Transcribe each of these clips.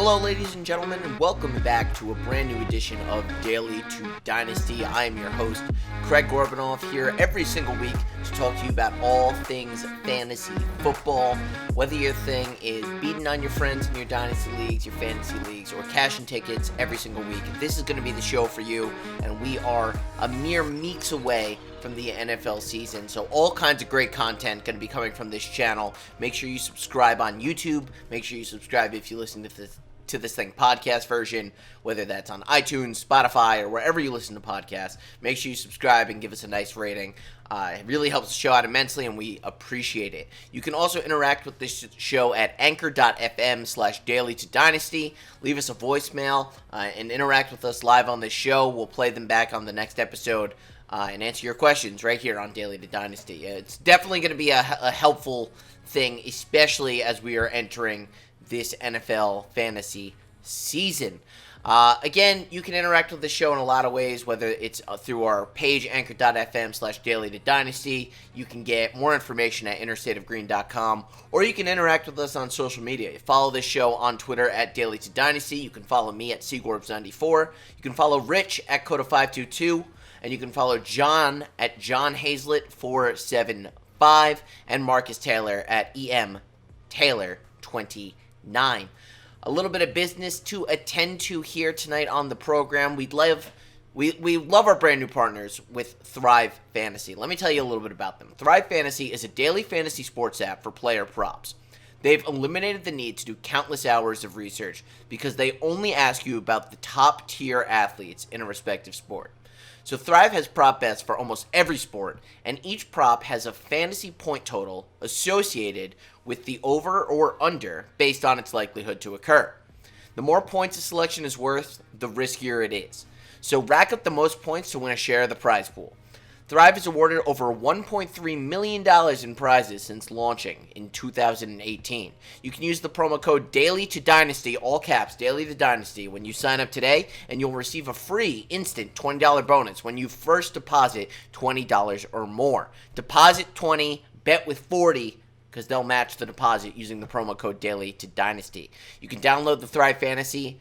Hello, ladies and gentlemen, and welcome back to a brand new edition of Daily to Dynasty. I am your host, Craig Gorbanoff, here every single week to talk to you about all things fantasy football. Whether your thing is beating on your friends in your Dynasty leagues, your fantasy leagues, or cashing tickets every single week, this is going to be the show for you, and we are a mere weeks away from the NFL season, so all kinds of great content going to be coming from this channel. Make sure you subscribe on YouTube. Make sure you subscribe if you listen to this thing podcast version, whether that's on iTunes, Spotify, or wherever you listen to podcasts. Make sure you subscribe and give us a nice rating. It really helps the show out immensely, and we appreciate it. You can also interact with this show at anchor.fm/daily to dynasty. Leave us a voicemail and interact with us live on this show. We'll play them back on the next episode and answer your questions right here on Daily to Dynasty. It's definitely going to be a helpful thing, especially as we are entering this NFL fantasy season. Again, you can interact with the show in a lot of ways, whether it's through our page, anchor.fm/daily to dynasty. You can get more information at interstateofgreen.com, or you can interact with us on social media. You follow this show on Twitter at Daily to Dynasty. You can follow me at Cgorbs94. You can follow Rich at Coda522. And you can follow John at JohnHazlett475 and Marcus Taylor at EMTaylor29. A little bit of business to attend to here tonight on the program. We love our brand new partners with Thrive Fantasy. Let me tell you a little bit about them. Thrive Fantasy is a daily fantasy sports app for player props. They've eliminated the need to do countless hours of research because they only ask you about the top tier athletes in a respective sport. So Thrive has prop bets for almost every sport, and each prop has a fantasy point total associated with the over or under based on its likelihood to occur. The more points a selection is worth, the riskier it is. So rack up the most points to win a share of the prize pool. Thrive has awarded over $1.3 million in prizes since launching in 2018. You can use the promo code DAILYTODYNASTY, all caps, DAILYTODYNASTY, when you sign up today, and you'll receive a free instant $20 bonus when you first deposit $20 or more. Deposit 20, bet with 40, because they'll match the deposit using the promo code DAILYTODYNASTY. You can download the Thrive Fantasy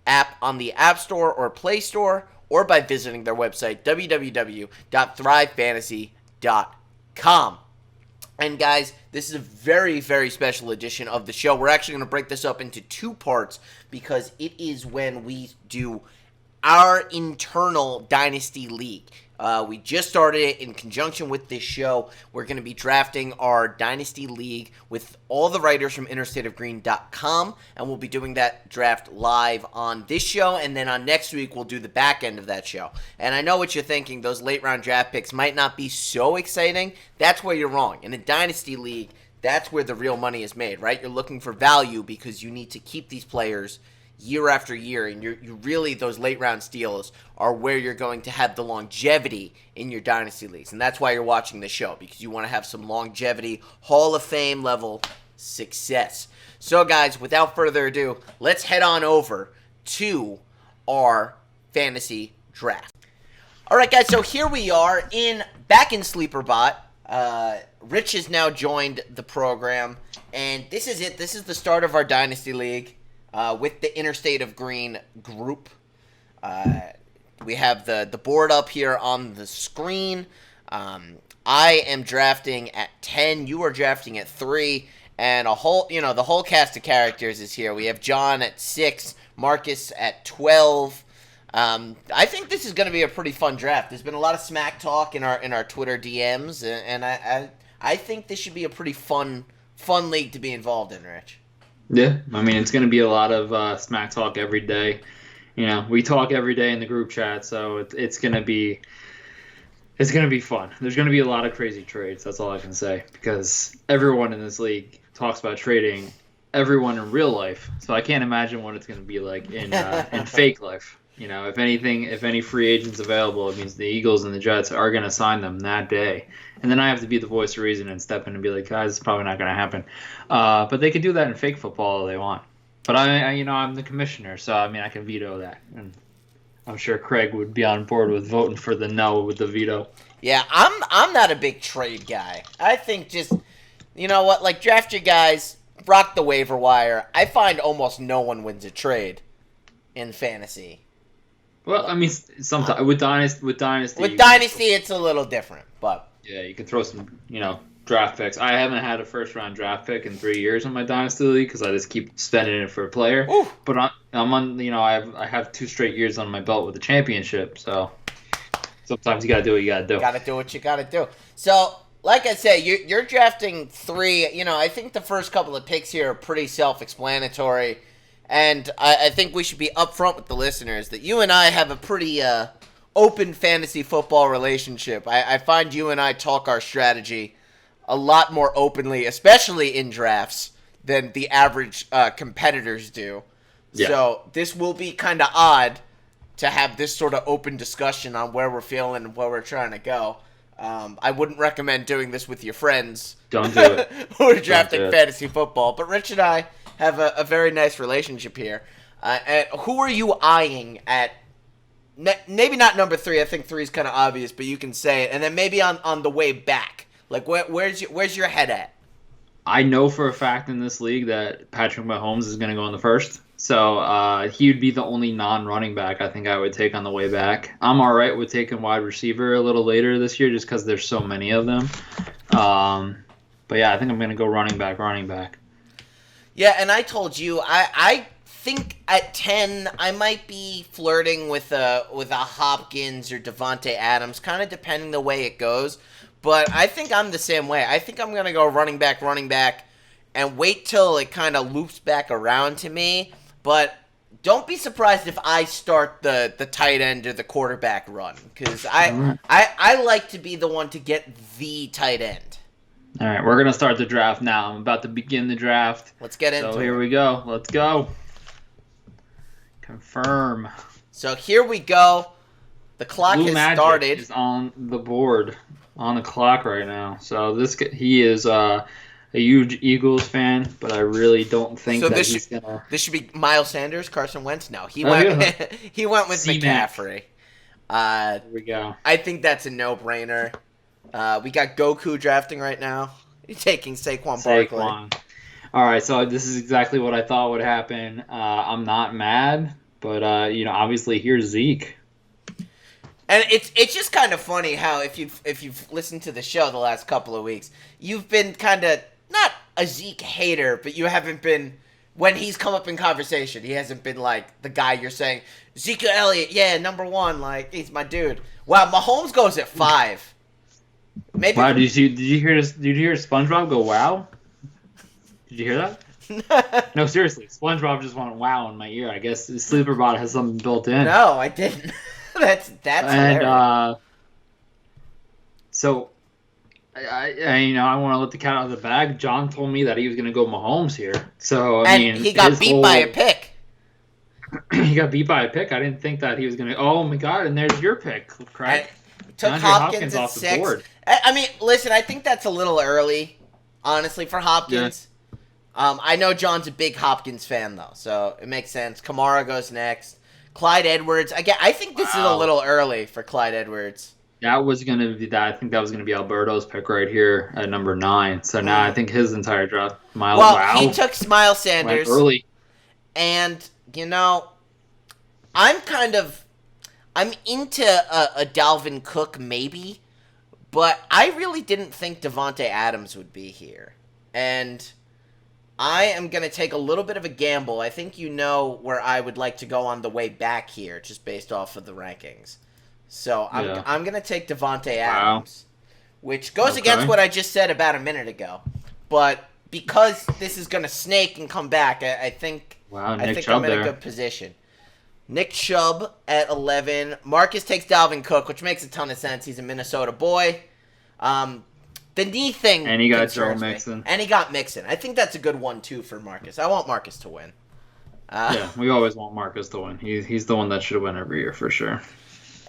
app on the App Store or Play Store, or by visiting their website, www.thrivefantasy.com. And guys, this is a very, very special edition of the show. We're actually going to break this up into two parts because it is when we do our internal Dynasty League. We just started it in conjunction with this show. We're going to be drafting our Dynasty League with all the writers from interstateofgreen.com, and we'll be doing that draft live on this show, and then on next week we'll do the back end of that show. And I know what you're thinking, those late round draft picks might not be so exciting. That's where you're wrong. In a Dynasty League, that's where the real money is made, right? You're looking for value because you need to keep these players year after year, and you really, those late round steals are where you're going to have the longevity in your Dynasty leagues, and that's why you're watching the show, because you want to have some longevity, Hall of Fame level success. So guys, without further ado, let's head on over to our fantasy draft. Alright guys, so here we are back in SleeperBot. Rich has now joined the program, and this is it. This is the start of our Dynasty League. With the Interstate of Green group. We have the board up here on the screen. I am drafting at 10. You are drafting at 3. And the whole cast of characters is here. We have John at 6, Marcus at 12. I think this is going to be a pretty fun draft. There's been a lot of smack talk in our Twitter DMs, and I think this should be a pretty fun league to be involved in, Rich. Yeah, I mean, it's going to be a lot of smack talk every day. You know, we talk every day in the group chat, so it's going to be fun. There's going to be a lot of crazy trades. That's all I can say, because everyone in this league talks about trading everyone in real life. So I can't imagine what it's going to be like in fake life. You know, if any free agents available, it means the Eagles and the Jets are going to sign them that day. And then I have to be the voice of reason and step in and be like, guys, it's probably not going to happen. But they could do that in fake football if they want. But I'm the commissioner, so I mean, I can veto that. And I'm sure Craig would be on board with voting for the no with the veto. Yeah, I'm not a big trade guy. I think just, you know what, like, draft your guys, rock the waiver wire. I find almost no one wins a trade in fantasy. Well, I mean, sometimes with Dynasty, It's a little different, but yeah, you can throw some, draft picks. I haven't had a first round draft pick in 3 years in my Dynasty league because I just keep spending it for a player. Ooh. But I'm on, I have 2 straight years on my belt with the championship, so sometimes you gotta do what you gotta do. Gotta do what you gotta do. So, like I said, you're drafting 3. I think the first couple of picks here are pretty self-explanatory. And I think we should be upfront with the listeners that you and I have a pretty open fantasy football relationship. I find you and I talk our strategy a lot more openly, especially in drafts, than the average competitors do. Yeah. So this will be kind of odd to have this sort of open discussion on where we're feeling and where we're trying to go. I wouldn't recommend doing this with your friends. Don't do it. Who are drafting fantasy football. But Rich and I have a very nice relationship here. And who are you eyeing at? Maybe not number 3. I think 3 is kind of obvious, but you can say it. And then maybe on the way back. Like, where's your head at? I know for a fact in this league that Patrick Mahomes is going to go in the first. So he would be the only non-running back I think I would take on the way back. I'm all right with taking wide receiver a little later this year just because there's so many of them. But yeah, I think I'm going to go running back. Yeah, and I told you, I think at 10 I might be flirting with a Hopkins or Devontae Adams, kind of depending the way it goes. But I think I'm the same way. I think I'm going to go running back, and wait till it kind of loops back around to me. But don't be surprised if I start the tight end or the quarterback run, because I like to be the one to get the tight end. All right, we're going to start the draft now. I'm about to begin the draft. Let's get into it. So here we go. Let's go. Confirm. So here we go. The clock Blue has Magic started. Is on the board, on the clock right now. So he is a huge Eagles fan, but I really don't think he's gonna. This should be Miles Sanders, Carson Wentz. No, he went with McCaffrey. There we go. I think that's a no-brainer. We got Goku drafting right now. He's taking Saquon Barkley. All right, so this is exactly what I thought would happen. I'm not mad, but obviously here's Zeke. And it's just kind of funny how if you've listened to the show the last couple of weeks, you've been kind of not a Zeke hater, but you haven't been, when he's come up in conversation, he hasn't been like the guy you're saying, Zeke Elliott, yeah, number 1, like he's my dude. Wow, Mahomes goes at 5. Maybe. Wow, did you hear SpongeBob go wow? Did you hear that? No, seriously, SpongeBob just went wow in my ear. I guess the sleeper bot has something built in. No, I didn't. That's hilarious. So I want to let the cat out of the bag. John told me that he was going to go Mahomes here. So he got beat by a pick. He got beat by a pick. I didn't think that he was going to. Oh my god! And there's your pick, Craig. Took Hopkins at 6. The board. I mean, listen, I think that's a little early, honestly, for Hopkins. Yeah. I know John's a big Hopkins fan though, so it makes sense. Kamara goes next. Clyde Edwards. Again, I think this is a little early for Clyde Edwards. That was going to be that. I think that was going to be Alberto's pick right here at number 9. So now I think his entire draft. He took Miles Sanders. Went early. And, I'm into a Dalvin Cook maybe, but I really didn't think Devontae Adams would be here. And I am going to take a little bit of a gamble. I think you know where I would like to go on the way back here, just based off of the rankings. So I'm going to take Devontae Adams, which goes against what I just said about a minute ago. But because this is going to snake and come back, I think I'm in a good position. Nick Chubb at 11. Marcus takes Dalvin Cook, which makes a ton of sense. He's a Minnesota boy. The knee thing. And he got Joe Mixon. And he got Mixon. I think that's a good one, too, for Marcus. I want Marcus to win. Yeah, we always want Marcus to win. He's the one that should win every year, for sure.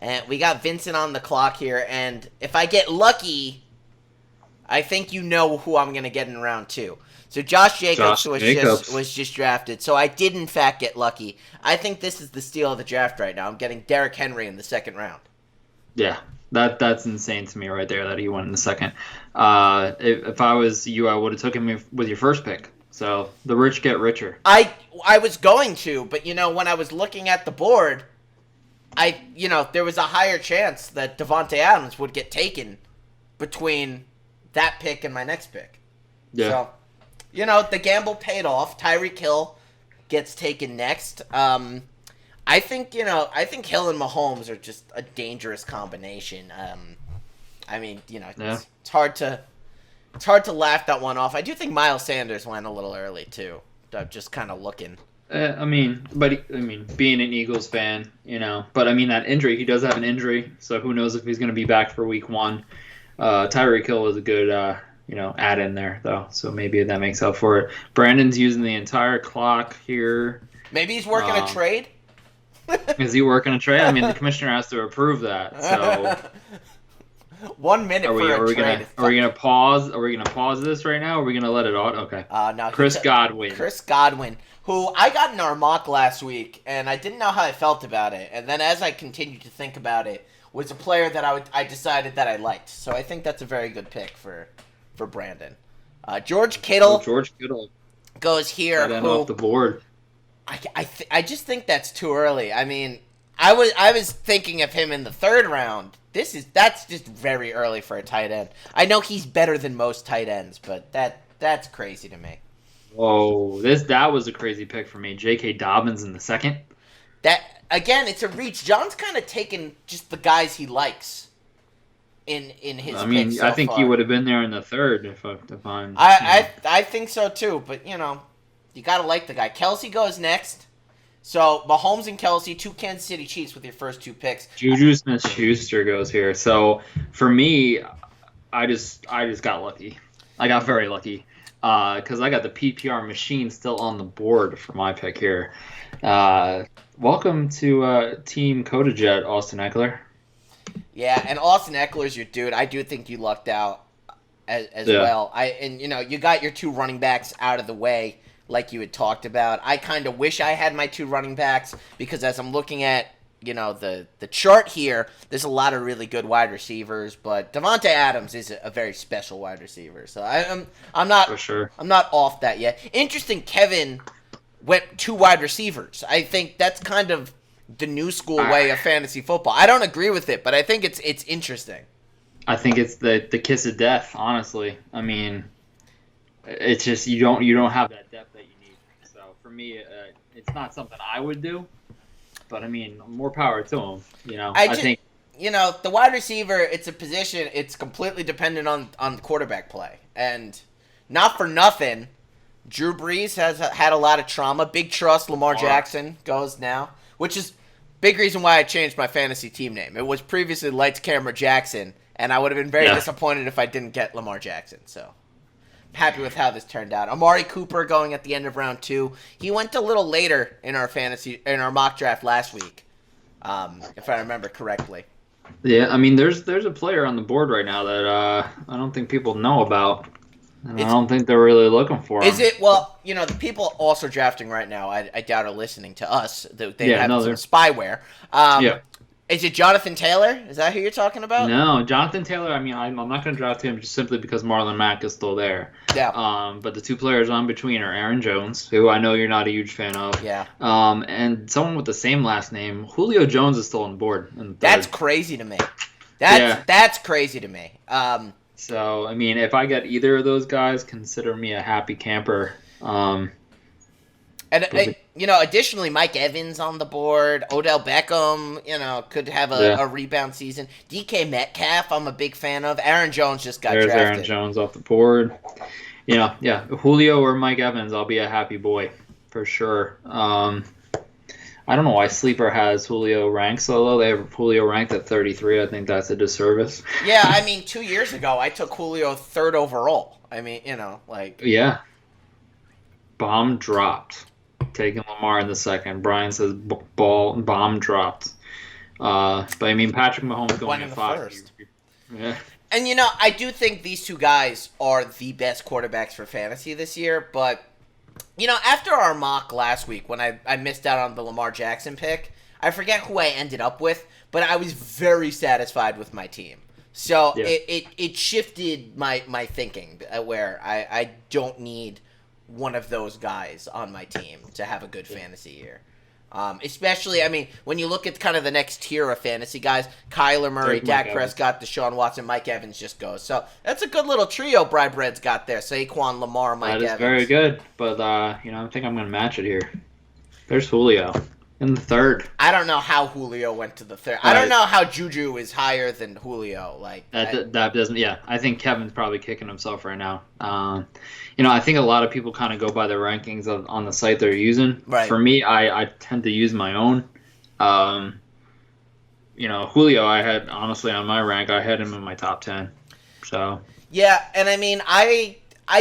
And we got Vincent on the clock here. And if I get lucky, I think you know who I'm going to get in round 2. So Josh Jacobs was just drafted. So I did, in fact, get lucky. I think this is the steal of the draft right now. I'm getting Derrick Henry in the 2nd round. Yeah. That's insane to me right there that he went in the 2nd. If I was you, I would have took him with your first pick. So the rich get richer. I was going to, but when I was looking at the board, there was a higher chance that Devontae Adams would get taken between that pick and my next pick. Yeah. So, the gamble paid off. Tyreek Hill gets taken next. I think Hill and Mahomes are just a dangerous combination. It's hard to laugh that one off. I do think Miles Sanders went a little early too. Just kind of looking. Being an Eagles fan, but that injury, he does have an injury, so who knows if he's going to be back for week 1. Tyreek Hill is a good, add in there though, so maybe that makes up for it. Brandon's using the entire clock here. Maybe he's working a trade. Is he working a trade? The commissioner has to approve that. So 1 minute for a trade. Are we gonna pause? Are we gonna pause this right now? Or are we gonna let it on? Okay. No. Chris Godwin, who I got in our mock last week, and I didn't know how I felt about it. And then as I continued to think about it, was a player that I decided that I liked. So I think that's a very good pick for Brandon. George Kittle. Goes here. Off the board. I just think that's too early. I was thinking of him in the 3rd round. That's just very early for a tight end. I know he's better than most tight ends, but that's crazy to me. Whoa, that was a crazy pick for me. J.K. Dobbins in the 2nd. That again, it's a reach. John's kind of taken just the guys he likes in his. Picks I think far. he would have been there in the 3rd if I'm. I think so too, but you gotta like the guy. Kelsey goes next. So Mahomes and Kelsey, 2 Kansas City Chiefs with your first 2 picks. Juju Smith-Schuster goes here. So for me, I just got lucky. I got very lucky because I got the PPR machine still on the board for my pick here. Welcome to Team CodaJet, Austin Eckler. Yeah, and Austin Eckler's your dude. I do think you lucked out as well. You got your 2 running backs out of the way, like you had talked about. I kind of wish I had my 2 running backs because as I'm looking at the chart here, there's a lot of really good wide receivers, but Devontae Adams is a very special wide receiver. So I'm not for sure. I'm not off that yet. Interesting, Kevin went 2 wide receivers. I think that's kind of the new school way of fantasy football. I don't agree with it, but I think it's interesting. I think it's the kiss of death, honestly. It's just you don't have that depth that you need. So for me, it's not something I would do, but more power to him. I think the wide receiver, it's a position. It's completely dependent on the quarterback play, and not for nothing, Drew Brees has had a lot of trauma. Big trust. Lamar Jackson goes now, which is big reason why I changed my fantasy team name. It was previously Lights Camera Jackson, and I would have been very disappointed if I didn't get Lamar Jackson. So happy with how this turned out. Amari Cooper going at the end of round 2. He went a little later in our mock draft last week, if I remember correctly. Yeah, there's a player on the board right now that I don't think people know about. And I don't think they're really looking for him. Is it? Well, the people also drafting right now, I doubt are listening to us. They have some spyware. Is it Jonathan Taylor? Is that who you're talking about? No, Jonathan Taylor. I'm not going to draft him just simply because Marlon Mack is still there. Yeah. But the 2 players on between are Aaron Jones, who I know you're not a huge fan of. Yeah. And someone with the same last name, Julio Jones, is still on the board. That's crazy to me. That's crazy to me. So if I get either of those guys, consider me a happy camper. Additionally, Mike Evans on the board. Odell Beckham, could have a rebound season. DK Metcalf, I'm a big fan of. Aaron Jones just got drafted. Aaron Jones off the board. Julio or Mike Evans, I'll be a happy boy for sure. I don't know why Sleeper has Julio ranked so low. They have Julio ranked at 33. I think that's a disservice. Yeah, 2 years ago, I took Julio 3rd overall. Yeah. Bomb dropped. Taking Lamar in the 2nd. Brian says bomb dropped. But Patrick Mahomes going in 5. Yeah. And I do think these 2 guys are the best quarterbacks for fantasy this year, but after our mock last week when I missed out on the Lamar Jackson pick, I forget who I ended up with, but I was very satisfied with my team. So it shifted my thinking where I don't need one of those guys on my team to have a good fantasy year. Especially, I mean, when you look at kind of the next tier of fantasy guys, Kyler Murray, Dak Prescott, Deshaun Watson, Mike Evans just goes. So that's a good little trio Bread's got there. Saquon, Lamar, Mike Evans. That is very good, but I think I'm going to match it here. There's Julio in the third. I don't know how Julio went to the third. I don't know how Juju is higher than Julio. That doesn't. Yeah, I think Kevin's probably kicking himself right now. I think a lot of people kind of go by the rankings on the site they're using. Right. For me, I tend to use my own. Julio, I had honestly on my rank, I had him in my top 10. So. Yeah, and I mean, I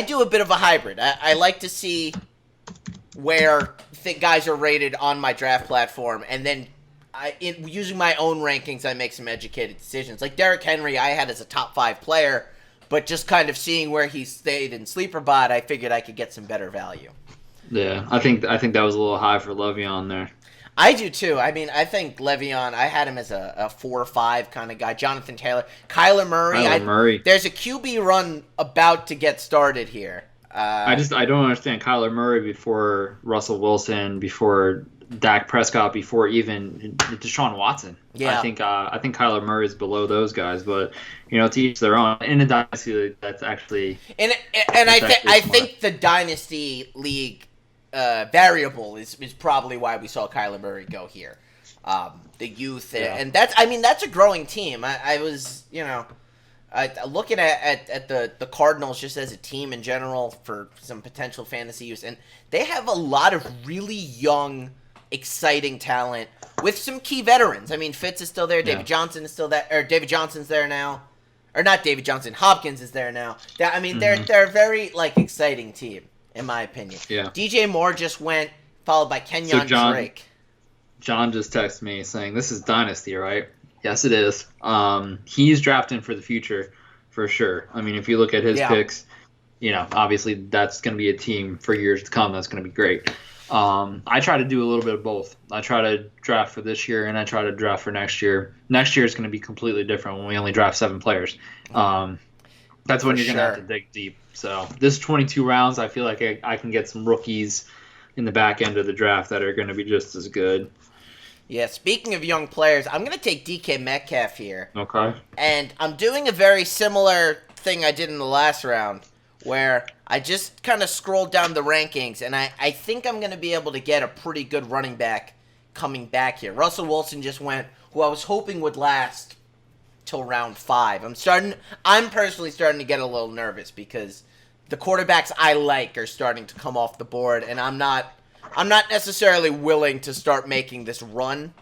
do a bit of a hybrid. I like to see where guys are rated on my draft platform, and then using my own rankings, I make some educated decisions. Like Derrick Henry, I had as a top 5 player, but just kind of seeing where he stayed in sleeper bot, I figured I could get some better value. Yeah, I think that was a little high for Le'Veon there. I do too. I mean, I think Le'Veon, I had him as a 4 or 5 kind of guy. Jonathan Taylor, Kyler Murray. There's a QB run about to get started here. I don't understand Kyler Murray before Russell Wilson, before Dak Prescott, before even Deshaun Watson. Yeah. I think Kyler Murray is below those guys, but to each their own. In a dynasty league, that's actually I think the dynasty league variable is probably why we saw Kyler Murray go here. The youth and that's a growing team. I was looking at the Cardinals just as a team in general for some potential fantasy use, and they have a lot of really young, exciting talent with some key veterans. I mean, Fitz is still there. David Johnson is still there. Or David Johnson's there now. Or not David Johnson. Hopkins is there now. They're a very exciting team in my opinion. Yeah. DJ Moore just went, followed by Kenyon Drake. John just texted me saying, "This is Dynasty, right?" Yes, it is. He's drafting for the future, for sure. I mean, if you look at his picks, obviously that's going to be a team for years to come. That's going to be great. I try to do a little bit of both. I try to draft for this year, and I try to draft for next year. Next year is going to be completely different when we only draft 7 players. That's when you're going to have to dig deep. So this 22 rounds, I feel like I can get some rookies in the back end of the draft that are going to be just as good. Yeah, speaking of young players, I'm going to take DK Metcalf here. Okay. And I'm doing a very similar thing I did in the last round, where I just kind of scrolled down the rankings, and I think I'm going to be able to get a pretty good running back coming back here. Russell Wilson just went, who I was hoping would last till round 5. I'm personally starting to get a little nervous because the quarterbacks I like are starting to come off the board, and I'm not necessarily willing to start making this run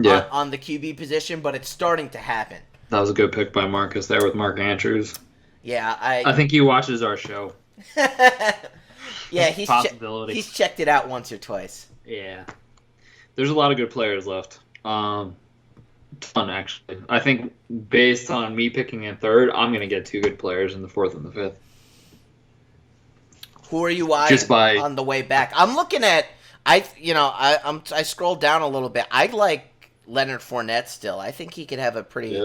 on the QB position, but it's starting to happen. That was a good pick by Marcus there with Mark Andrews. Yeah, I think he watches our show. Yeah, he's checked it out once or twice. Yeah. There's a lot of good players left. Ton, actually. I think based on me picking in third, I'm going to get 2 good players in the 4th and the 5th. Who are you eyeing on the way back? I'm looking at I scrolled down a little bit. I like Leonard Fournette still. I think he could have a pretty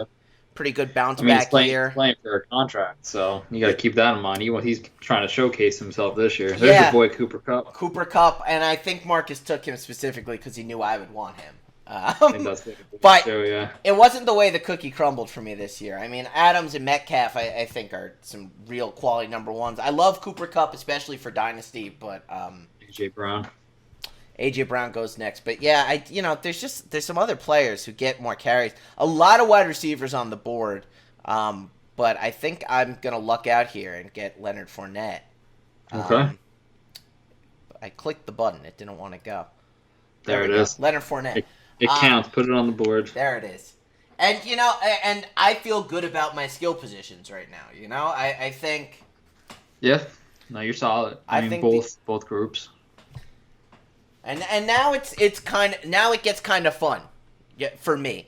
good bounce back year. He's playing for a contract, so you got to keep that in mind. He's trying to showcase himself this year. There's your boy Cooper Kupp. And I think Marcus took him specifically because he knew I would want him. But it wasn't the way the cookie crumbled for me this year. I mean, Adams and Metcalf, I think, are some real quality number ones. I love Cooper Kupp, especially for Dynasty, but AJ Brown goes next. But yeah, there's some other players who get more carries. A lot of wide receivers on the board, but I think I'm gonna luck out here and get Leonard Fournette. Okay. I clicked the button; it didn't want to go. There it is. Leonard Fournette. It counts. Put it on the board. There it is. And, and I feel good about my skill positions right now, I think... Yeah. No, you're solid. I mean, both groups. And now it gets kind of fun for me.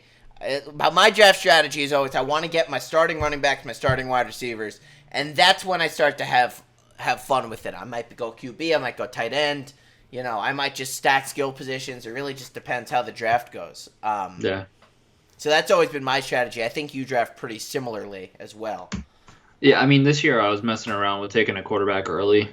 About my draft strategy is always I want to get my starting running backs, my starting wide receivers, and that's when I start to have fun with it. I might go QB, I might go tight end. I might just stack skill positions. It really just depends how the draft goes. So that's always been my strategy. I think you draft pretty similarly as well. Yeah, I mean, this year I was messing around with taking a quarterback early.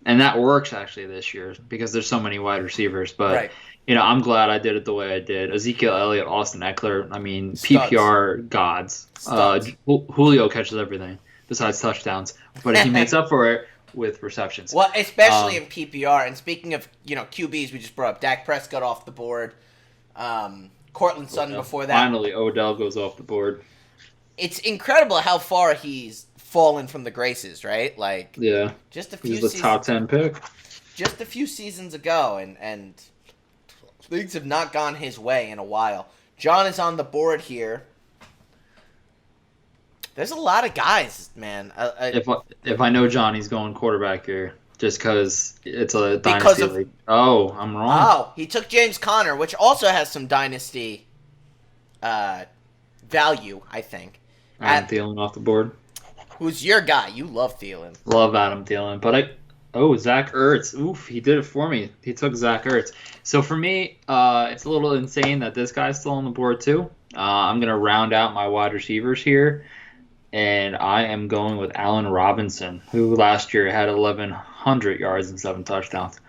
And that works actually this year because there's so many wide receivers. But, Right. I'm glad I did it the way I did. Ezekiel Elliott, Austin Eckler, I mean, Studs. PPR gods. Studs. Julio catches everything besides touchdowns, but he makes up for it with receptions. Well, especially in PPR. And speaking of, QBs, we just brought up Dak Prescott off the board. Cortland Sutton before that. Finally, Odell goes off the board. It's incredible how far he's fallen from the graces, right? Like, Yeah, just a few he was a top 10 pick. Just a few seasons ago, and things have not gone his way in a while. John is on the board here. There's a lot of guys, man. If I know John, he's going quarterback here, just because it's a dynasty league. Oh, I'm wrong. Oh, he took James Conner, which also has some dynasty value, I think. Adam Thielen off the board. Who's your guy? You love Thielen. Love Adam Thielen, but Zach Ertz. Oof, he did it for me. He took Zach Ertz. So for me, it's a little insane that this guy's still on the board too. I'm gonna round out my wide receivers here, and I am going with Allen Robinson, who last year had 1,100 yards and 7 touchdowns.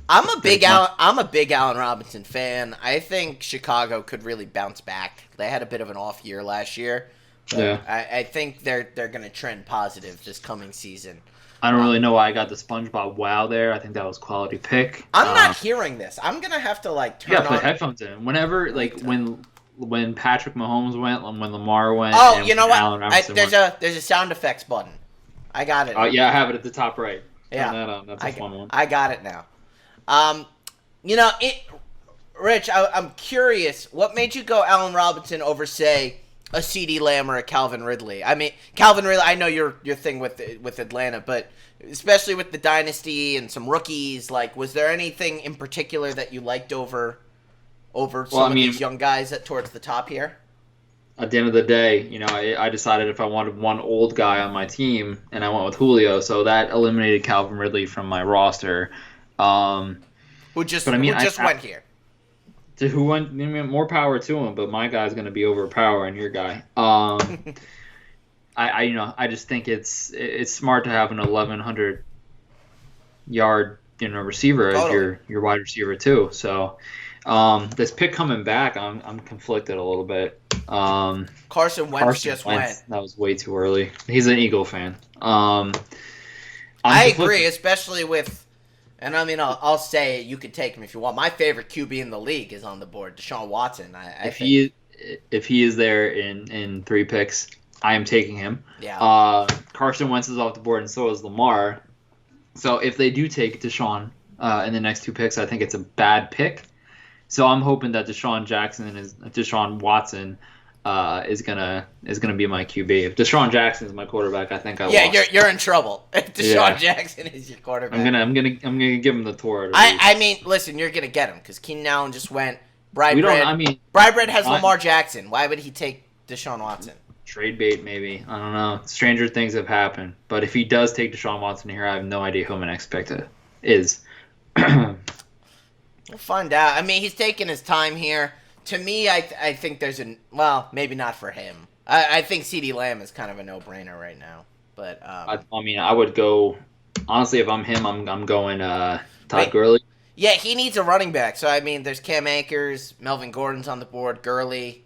I'm a big Allen Robinson fan. I think Chicago could really bounce back. They had a bit of an off year last year. Yeah, I think they're going to trend positive this coming season. I don't really know why I got the SpongeBob wow there. I think that was quality pick. I'm not hearing this. I'm going to have to turn on. Put headphones in. Whenever when Patrick Mahomes went, when Lamar went. Oh, you know what? There's a sound effects button. I got it. Oh yeah, I have it at the top right. Yeah, turn that on. That's a fun one. I got it now. Rich, I'm curious. What made you go Allen Robinson over, say, a CeeDee Lamb or a Calvin Ridley? I mean, Calvin Ridley, I know your thing with Atlanta, but especially with the dynasty and some rookies, was there anything in particular that you liked over some of these young guys towards the top here? At the end of the day, I decided if I wanted one old guy on my team, and I went with Julio, so that eliminated Calvin Ridley from my roster. Who just went here? Who went? More power to him, but my guy's going to be overpowering your guy. I just think it's smart to have an 1,100 yard receiver as your wide receiver too. So this pick coming back, I'm conflicted a little bit. Carson Wentz went. That was way too early. He's an Eagle fan. I agree, especially with. And I mean, I'll say it, you could take him if you want. My favorite QB in the league is on the board, Deshaun Watson. If he is there in 3 picks, I am taking him. Yeah. Carson Wentz is off the board, and so is Lamar. So if they do take Deshaun in the next 2 picks, I think it's a bad pick. So I'm hoping that Deshaun Watson is gonna be my QB. If Deshaun Jackson is my quarterback, I think I lost. Yeah, you're in trouble. If Deshaun Jackson is your quarterback, I'm gonna give him the tour. I mean, listen, you're gonna get him because Keenan Allen just went. Brybread has Lamar Jackson. Why would he take Deshaun Watson? Trade bait, maybe. I don't know. Stranger things have happened. But if he does take Deshaun Watson here, I have no idea who my next pick is. We'll find out. I mean, he's taking his time here. To me, I think there's maybe not for him. I think CeeDee Lamb is kind of a no-brainer right now. But I would go. Honestly, if I'm him, I'm going Todd Gurley. Yeah, he needs a running back. So I mean, there's Cam Akers, Melvin Gordon's on the board, Gurley,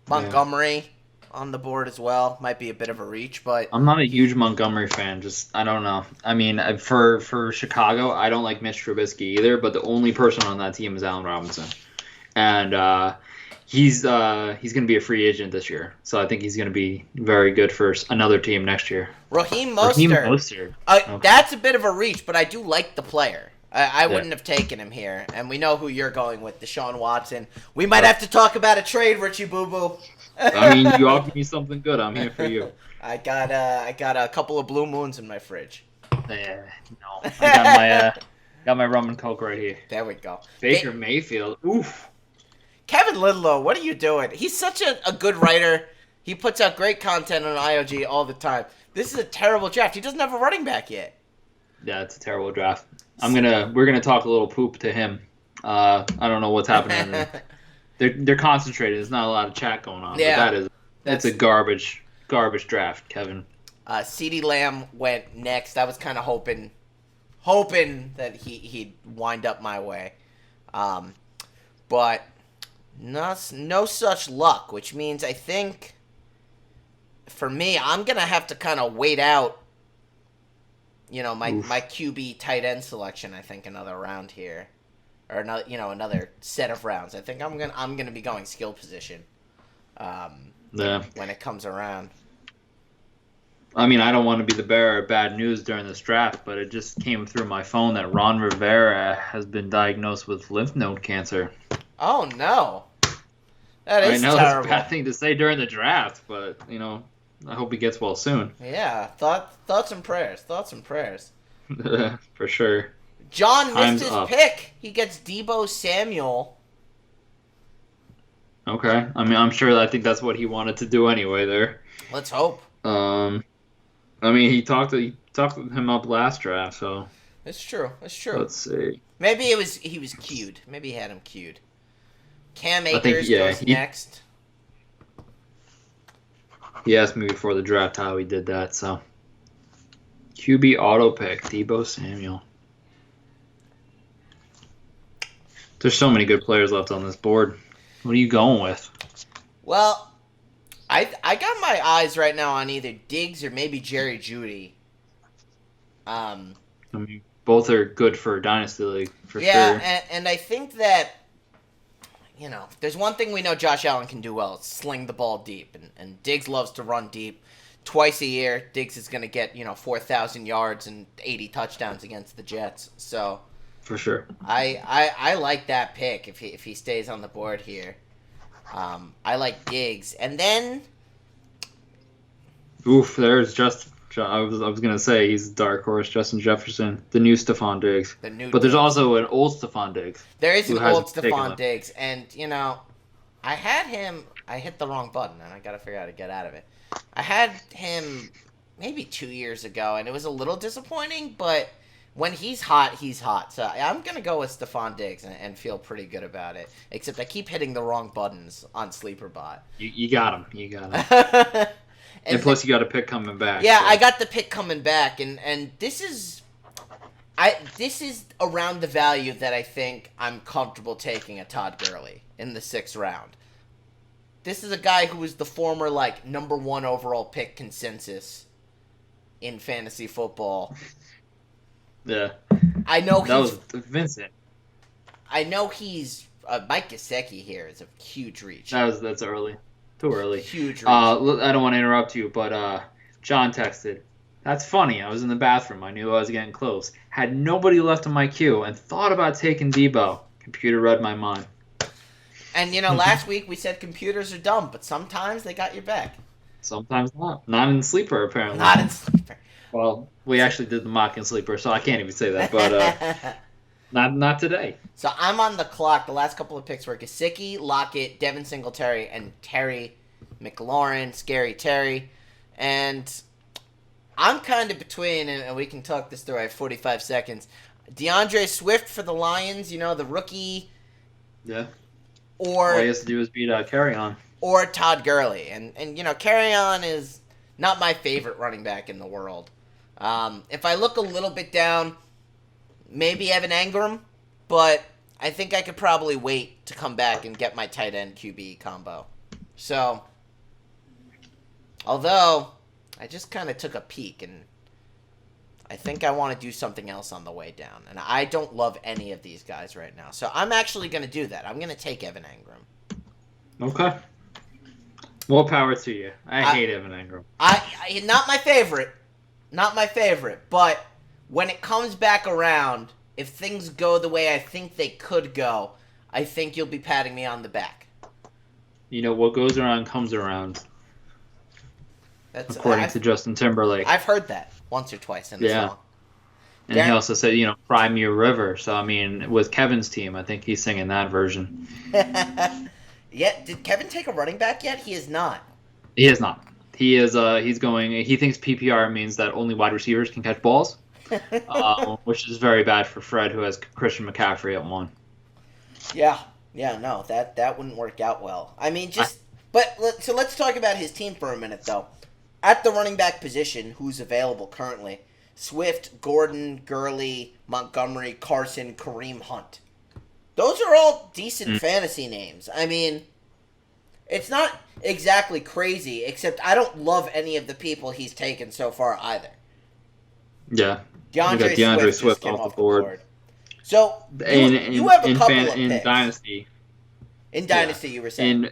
Montgomery on the board as well. Might be a bit of a reach, but I'm not a huge Montgomery fan. I don't know. I mean, for Chicago, I don't like Mitch Trubisky either. But the only person on that team is Allen Robinson. And he's going to be a free agent this year, so I think he's going to be very good for another team next year. Raheem Mostert. Okay. That's a bit of a reach, but I do like the player. I wouldn't have taken him here, and we know who you're going with, Deshaun Watson. We might have to talk about a trade, Richie Boo Boo. I mean, you offered me something good. I'm here for you. I got a couple of Blue Moons in my fridge. No, I got my rum and coke right here. There we go. Baker Mayfield. Oof. Kevin Lidlow, what are you doing? He's such a good writer. He puts out great content on IOG all the time. This is a terrible draft. He doesn't have a running back yet. Yeah, it's a terrible draft. We're gonna talk a little poop to him. I don't know what's happening. They're concentrated. There's not a lot of chat going on. Yeah, but that's a garbage draft, Kevin. CeeDee Lamb went next. I was kind of hoping hoping that he'd wind up my way. But no such luck, which means I think for me, I'm going to have to kind of wait out, my QB tight end selection, I think, another round here. Or another set of rounds. I think I'm gonna be going skill position when it comes around. I mean, I don't want to be the bearer of bad news during this draft, but it just came through my phone that Ron Rivera has been diagnosed with lymph node cancer. Oh no, that is terrible. I know terrible. it's a bad thing to say during the draft, but I hope he gets well soon. Yeah, thoughts and prayers. For sure. John missed his pick. He gets Deebo Samuel. Okay. I mean, I think that's what he wanted to do anyway there. Let's hope. I mean, he talked him up last draft, so. It's true. Let's see. Maybe he was queued. Maybe he had him queued. Cam Akers goes next. He asked me before the draft how he did that, so. QB auto pick, Deebo Samuel. There's so many good players left on this board. What are you going with? Well, I got my eyes right now on either Diggs or maybe Jerry Jeudy. I mean, both are good for Dynasty League, for sure. Yeah, and I think that, there's one thing we know Josh Allen can do well. It's sling the ball deep. And Diggs loves to run deep. Twice a year, Diggs is going to get, 4,000 yards and 80 touchdowns against the Jets. So... For sure. I like that pick if he stays on the board here. I like Diggs. And then... Oof, there's I was going to say he's a dark horse, Justin Jefferson, the new Stephon Diggs. But there's also an old Stephon Diggs. There is an old Stephon Diggs. And, I had him... I hit the wrong button, and I got to figure out how to get out of it. I had him maybe 2 years ago, and it was a little disappointing, but... When he's hot, he's hot. So I'm going to go with Stephon Diggs and feel pretty good about it. Except I keep hitting the wrong buttons on SleeperBot. You got him. You got him. and plus you got a pick coming back. Yeah, so. I got the pick coming back. And this is around the value that I think I'm comfortable taking a Todd Gurley in the 6th round. This is a guy who was the former, number 1 overall pick consensus in fantasy football. Yeah. I know that was Vincent. I know he's Mike Gesicki here is a huge reach. That's early. Too early. Huge reach. I don't want to interrupt you, but John texted. That's funny. I was in the bathroom. I knew I was getting close. Had nobody left on my queue and thought about taking Deebo. Computer read my mind. And last week we said computers are dumb, but sometimes they got your back. Sometimes not. Not in Sleeper, apparently. Not in Sleeper. Well, we actually did the mock in Sleeper, so I can't even say that, but not today. So I'm on the clock. The last couple of picks were Gesicki, Lockett, Devin Singletary, and Terry McLaurin, Scary Terry. And I'm kind of between, and we can talk this through. I have 45 seconds. DeAndre Swift for the Lions, the rookie. Yeah. Or all he has to do is beat Carry-On. Or Todd Gurley. And Carry-On is not my favorite running back in the world. If I look a little bit down, maybe Evan Engram, but I think I could probably wait to come back and get my tight end QB combo. So, although I just kind of took a peek, and I think I want to do something else on the way down. And I don't love any of these guys right now. So I'm actually going to do that. I'm going to take Evan Engram. Okay. More power to you. I hate Evan Engram. I not my favorite. Not my favorite, but when it comes back around, if things go the way I think they could go, I think you'll be patting me on the back. What goes around comes around. According to Justin Timberlake. I've heard that once or twice in the song. And he also said, Cry Me a River. So, I mean, with Kevin's team, I think he's singing that version. Yeah, did Kevin take a running back yet? He is not. He is not. He is. He thinks PPR means that only wide receivers can catch balls, which is very bad for Fred, who has Christian McCaffrey at 1. Yeah, no, that wouldn't work out well. I mean, let's talk about his team for a minute, though. At the running back position, who's available currently, Swift, Gordon, Gurley, Montgomery, Carson, Kareem Hunt. Those are all decent fantasy names. I mean, it's not exactly crazy, except I don't love any of the people he's taken so far either. Yeah. DeAndre Swift just came off the board. So you have a couple of picks. Dynasty. In Dynasty, you were saying.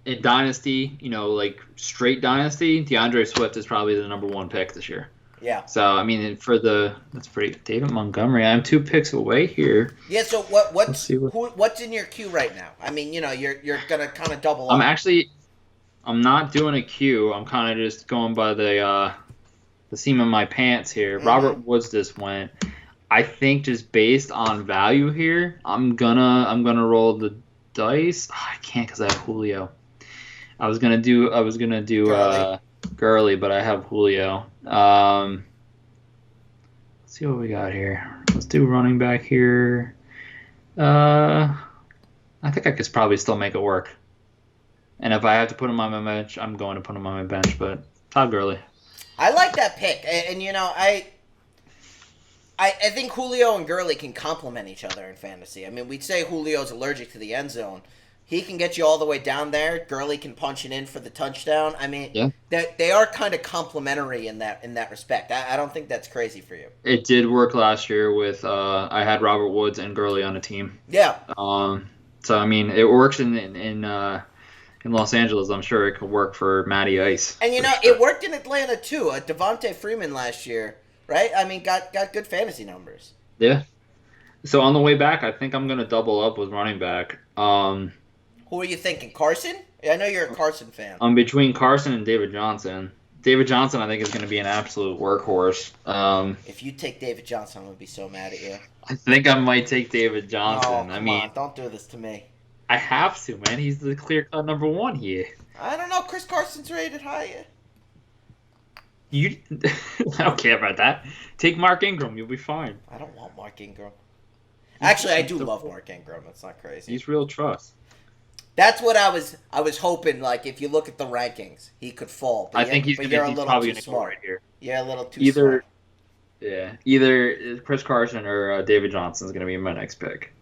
In Dynasty, like straight Dynasty, DeAndre Swift is probably the number 1 pick this year. Yeah. So, I mean, that's pretty. David Montgomery, I'm 2 picks away here. Yeah, so what's in your queue right now? I mean, you're going to kind of double up. I'm not doing a queue. I'm kind of just going by the seam of my pants here. Mm-hmm. Robert Woods just went. I think just based on value here, I'm gonna roll the dice. I can't because I have Julio. I was gonna do Gurley, but I have Julio. Let's see what we got here. Let's do running back here. I think I could probably still make it work. And if I have to put him on my bench, I'm going to put him on my bench. But Todd Gurley. I like that pick, and I think Julio and Gurley can complement each other in fantasy. I mean, we'd say Julio's allergic to the end zone. He can get you all the way down there. Gurley can punch it in for the touchdown. I mean, they are kind of complementary in that respect. I don't think that's crazy for you. It did work last year with I had Robert Woods and Gurley on a team. Yeah. So I mean, it works in Los Angeles. I'm sure it could work for Matty Ice. And it worked in Atlanta too. Devontae Freeman last year, right? I mean, got good fantasy numbers. Yeah. So on the way back, I think I'm gonna double up with running back. Who are you thinking? Carson? I know you're a Carson fan. I'm between Carson and David Johnson. David Johnson, I think, is going to be an absolute workhorse. If you take David Johnson, I'm going to be so mad at you. I think I might take David Johnson. Oh, come on. Don't do this to me. I have to, man. He's the clear-cut number 1 here. I don't know. Chris Carson's rated higher. I don't care about that. Take Mark Ingram. You'll be fine. I don't want Mark Ingram. Actually, I do love Mark Ingram. It's not crazy. He's real trust. That's what I was hoping. Like, if you look at the rankings, he could fall. But I think he's probably going to go right here. Yeah, a little too smart. Yeah, either Chris Carson or David Johnson is going to be my next pick.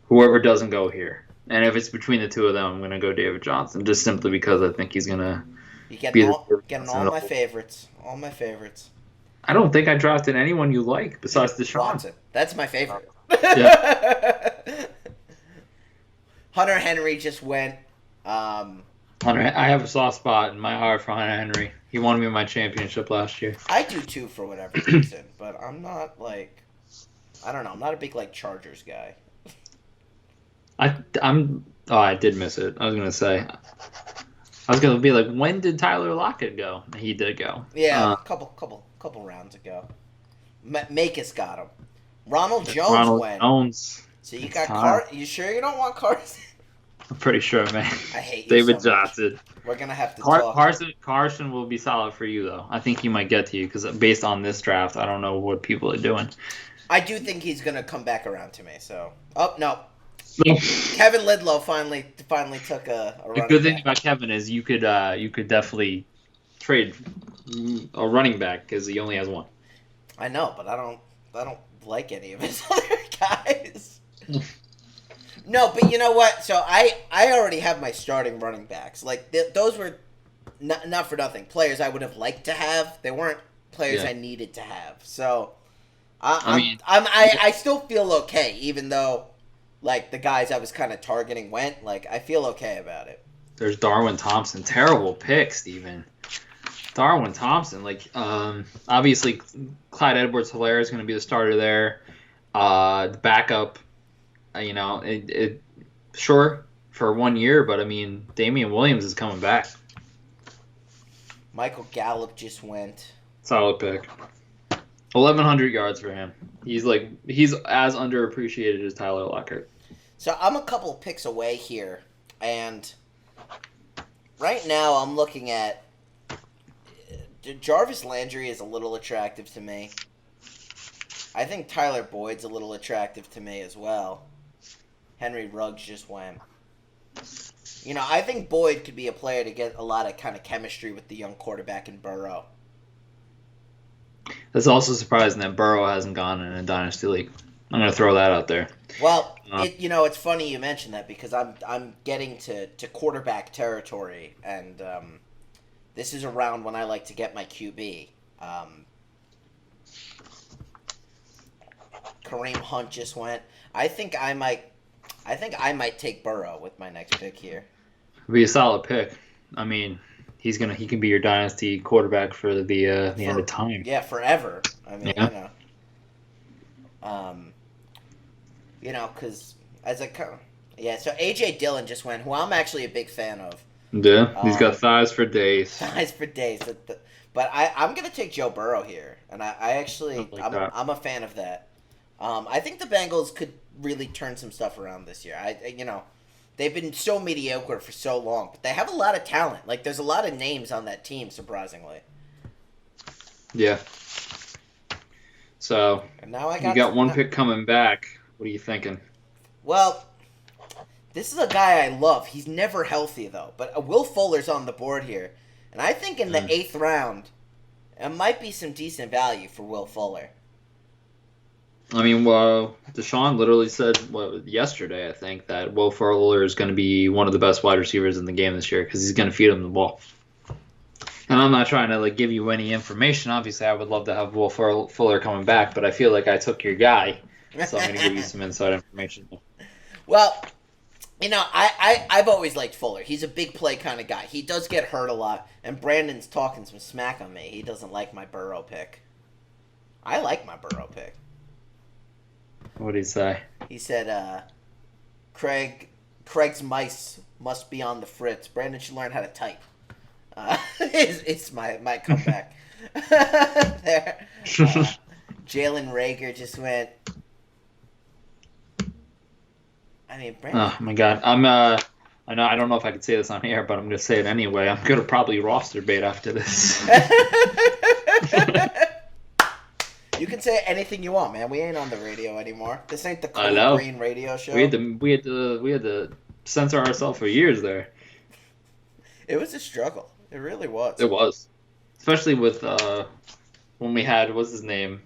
Whoever doesn't go here, and if it's between the two of them, I'm going to go David Johnson, just simply because I think he's going to. Getting all my favorites. All my favorites. I don't think I drafted anyone you like besides Deshaun. Watson. That's my favorite. Yeah. Hunter Henry just went. Hunter, I have a soft spot in my heart for Hunter Henry. He won me my championship last year. I do too, for whatever reason, but I'm not like, I don't know. I'm not a big like Chargers guy. I did miss it. I was gonna say. I was gonna be like, when did Tyler Lockett go? He did go. Yeah, a couple rounds ago. Makis got him. Ronald Jones went. So you got You sure you don't want Carson? I'm pretty sure, man. I hate you David so Johnson. We're gonna have to talk. Carson will be solid for you though. I think he might get to you because based on this draft, I don't know what people are doing. I do think he's gonna come back around to me. So, no. Kevin Lidlow finally took a run. The good thing about Kevin is you could definitely trade a running back because he only has one. I know, but I don't like any of his other guys. No, but you know what? So I already have my starting running backs. Like those were not for nothing players I would have liked to have. They weren't players I needed to have. So I still feel okay, even though like the guys I was kind of targeting went. Like I feel okay about it. There's Darwin Thompson, terrible pick, Steven. Darwin Thompson, like obviously Clyde Edwards-Helaire is going to be the starter there. The backup. Sure, for 1 year, but I mean, Damian Williams is coming back. Michael Gallup just went. Solid pick. 1,100 yards for him. He's as underappreciated as Tyler Lockett. So I'm a couple picks away here, and right now I'm looking at Jarvis Landry is a little attractive to me. I think Tyler Boyd's a little attractive to me as well. Henry Ruggs just went. I think Boyd could be a player to get a lot of kind of chemistry with the young quarterback in Burrow. That's also surprising that Burrow hasn't gone in a dynasty league. I'm gonna throw that out there. Well, it's funny you mention that because I'm getting to quarterback territory, and this is around when I like to get my QB. Kareem Hunt just went. I think I might take Burrow with my next pick here. It'd be a solid pick. I mean, he can be your dynasty quarterback for the end of time. Yeah, forever. I mean, Yeah. Because so AJ Dillon just went, who I'm actually a big fan of. Yeah, he's got thighs for days. Thighs for days. But I'm gonna take Joe Burrow here, and I'm a fan of that. I think the Bengals could really turn some stuff around this year. They've been so mediocre for so long, but they have a lot of talent. Like, there's a lot of names on that team, surprisingly. Yeah. So And now you got one pick coming back. What are you thinking? Well, this is a guy I love. He's never healthy, though. But Will Fuller's on the board here. And I think in the 8th round, it might be some decent value for Will Fuller. I mean, Deshaun literally said yesterday, I think, that Will Fuller is going to be one of the best wide receivers in the game this year because he's going to feed him the ball. And I'm not trying to give you any information. Obviously, I would love to have Will Fuller coming back, but I feel like I took your guy, so I'm going to give you some inside information. Well, I've always liked Fuller. He's a big play kind of guy. He does get hurt a lot, and Brandon's talking some smack on me. He doesn't like my Burrow pick. I like my Burrow pick. What did he say? He said, Craig's mice must be on the fritz. Brandon should learn how to type. It's my comeback. There. Jalen Rager just went. I mean, Brandon. Oh my God, I don't know if I could say this on air, but I'm gonna say it anyway. I'm gonna probably roster bait after this. You can say anything you want, man. We ain't on the radio anymore. This ain't the Cold Green radio show. We had to censor ourselves for years there. It was a struggle. It really was. It was, especially with when we had what's his name,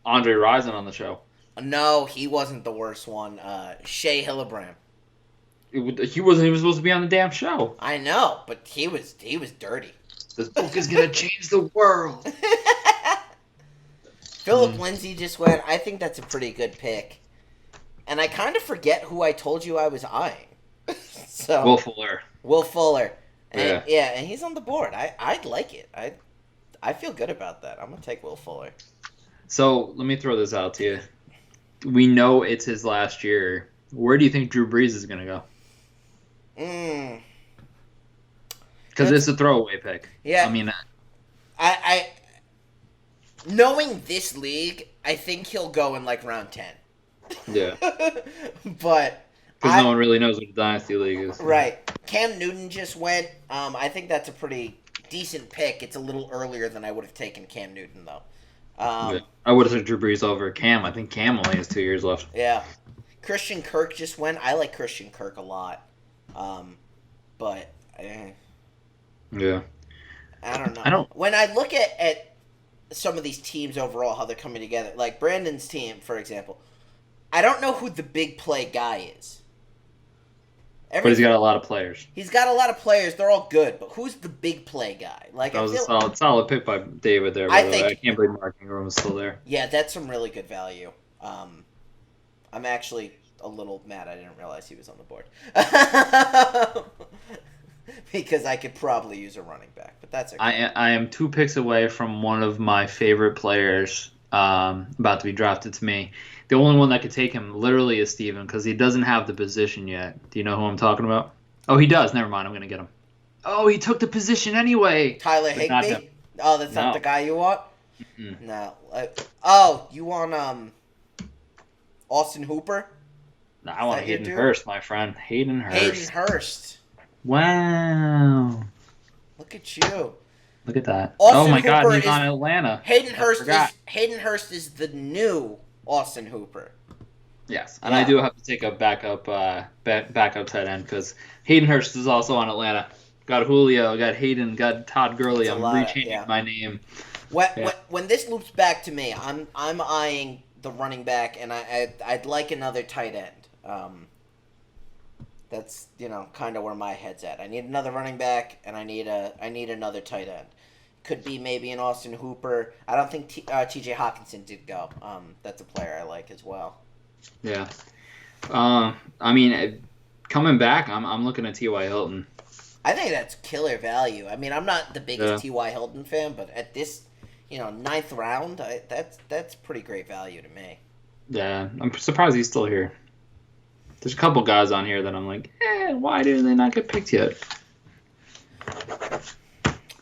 Andre Rison on the show. No, he wasn't the worst one. Shea Hillebrand. He wasn't even supposed to be on the damn show. I know, but he was dirty. This book is gonna change the world. Philip Lindsay just went. I think that's a pretty good pick, and I kind of forget who I told you I was eyeing. So Will Fuller. And, and he's on the board. I'd like it. I feel good about that. I'm gonna take Will Fuller. So let me throw this out to you. We know it's his last year. Where do you think Drew Brees is gonna go? Because it's a throwaway pick. Yeah. I mean, I knowing this league, I think he'll go in round 10. Yeah. But because no one really knows what a dynasty league is. Right. Cam Newton just went. I think that's a pretty decent pick. It's a little earlier than I would have taken Cam Newton, though. I would have took Drew Brees over Cam. I think Cam only has 2 years left. Yeah. Christian Kirk just went. I like Christian Kirk a lot. But yeah. I don't know. When I look at some of these teams overall, how they're coming together, like Brandon's team, for example, I don't know who the big play guy is. But he's got a lot of players. He's got a lot of players. They're all good. But who's the big play guy? That was a solid pick by David there. I can't believe Mark Ingram was still there. Yeah, that's some really good value. I'm actually a little mad I didn't realize he was on the board. Because I could probably use a running back. But that's okay. I am 2 picks away from one of my favorite players about to be drafted to me. The only one that could take him literally is Steven because he doesn't have the position yet. Do you know who I'm talking about? Oh, he does. Never mind. I'm going to get him. Oh, he took the position anyway. Tyler Higbee? Oh, that's not the guy you want? Mm-mm. No. You want Austin Hooper? No, I want Hayden Hurst, my friend. Hayden Hurst. Wow. Look at you. Look at that. Austin my God, Hooper he's on Atlanta. Hayden Hurst is the new Austin Hooper. Yes, and I do have to take a backup tight end because Hayden Hurst is also on Atlanta. Got Julio, got Hayden, got Todd Gurley. I'm rechanging my name. Yeah. When this loops back to me, I'm eyeing the running back, and I'd like another tight end. That's kind of where my head's at. I need another running back, and I need another tight end. Could be maybe an Austin Hooper. I don't think T.J. Hawkinson did go. That's a player I like as well. Yeah. I mean, coming back, I'm looking at T.Y. Hilton. I think that's killer value. I mean, I'm not the biggest Yeah. T.Y. Hilton fan, but at this, ninth round, that's pretty great value to me. Yeah, I'm surprised he's still here. There's a couple guys on here that I'm like, why did they not get picked yet?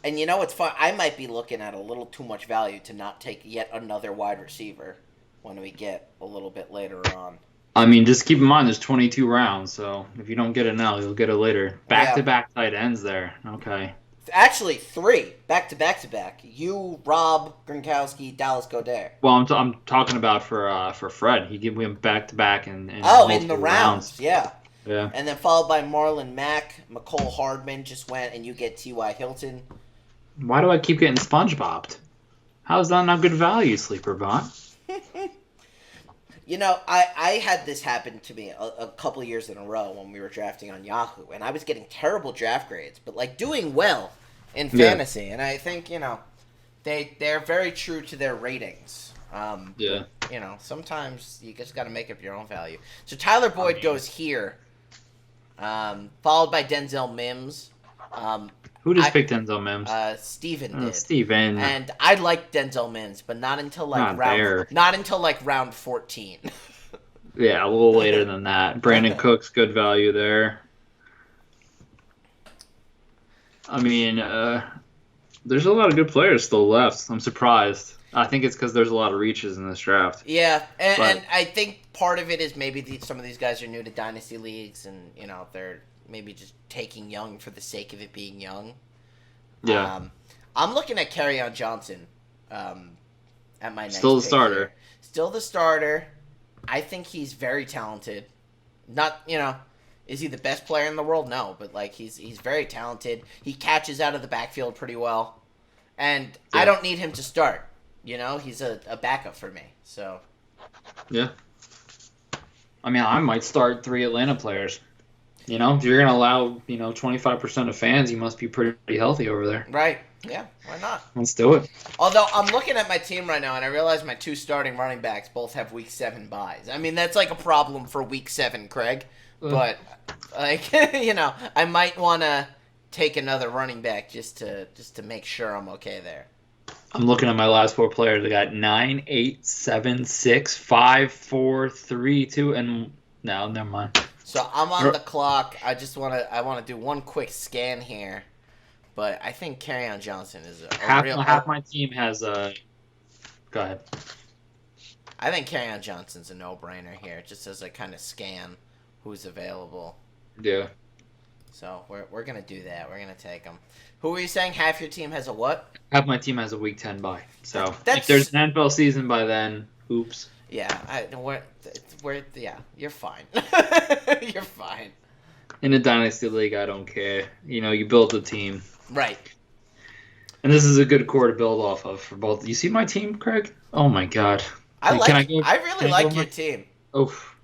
And it's fun. I might be looking at a little too much value to not take yet another wide receiver when we get a little bit later on. I mean, just keep in mind there's 22 rounds, so if you don't get it now, you'll get it later. Back-to-back tight ends there. Okay. Actually, 3 back-to-back. You, Rob, Gronkowski, Dallas Goedert. Well, I'm talking about for Fred. He gave him back-to-back and in the multiple rounds. Yeah. Yeah. And then followed by Marlon Mack, McCole Hardman just went, and you get T.Y. Hilton. Why do I keep getting SpongeBobbed? How is that not good value, Sleeper Bot? I had this happen to me a couple of years in a row when we were drafting on Yahoo, and I was getting terrible draft grades, but doing well in fantasy. Yeah. And I think they're very true to their ratings. Yeah. But, sometimes you just got to make up your own value. So Tyler Boyd goes here, followed by Denzel Mims. Who just picked Denzel Mims? Steven did. Steven. And I like Denzel Mims, but not until round 14. Yeah, a little later than that. Brandon Cooks, good value there. I mean, there's a lot of good players still left. I'm surprised. I think it's because there's a lot of reaches in this draft. Yeah, and I think part of it is maybe some of these guys are new to Dynasty leagues, and they're maybe just taking young for the sake of it being young. Yeah. I'm looking at Kerryon Johnson at my next Still the pick starter. here. Still the starter. I think he's very talented. Not, is he the best player in the world? No, but he's very talented. He catches out of the backfield pretty well. And yeah. I don't need him to start. He's a backup for me. So yeah. I mean, I might start 3 Atlanta players. If you're going to allow, 25% of fans, you must be pretty healthy over there. Right. Yeah, why not? Let's do it. Although I'm looking at my team right now, and I realize my 2 starting running backs both have Week 7 buys. I mean, that's a problem for Week 7, Craig. But, I might want to take another running back just to make sure I'm okay there. I'm looking at my last 4 players. I got 9, 8, 7, 6, 5, 4, 3, 2, and no, never mind. So I'm on the clock. I want to do one quick scan here, but I think Kerryon Johnson is half my team has a. Go ahead. I think Kerryon Johnson's a no-brainer here, just as I kind of scan who's available. Yeah. So we're gonna do that. We're gonna take him. Who were you saying? Half your team has a what? Half my team has a Week 10 bye. So if there's an NFL season by then, oops. Yeah, you're fine. You're fine. In a Dynasty League, I don't care. You build a team. Right. And this is a good core to build off of for both. You see my team, Craig? Oh, my God. I really like your team. Oof.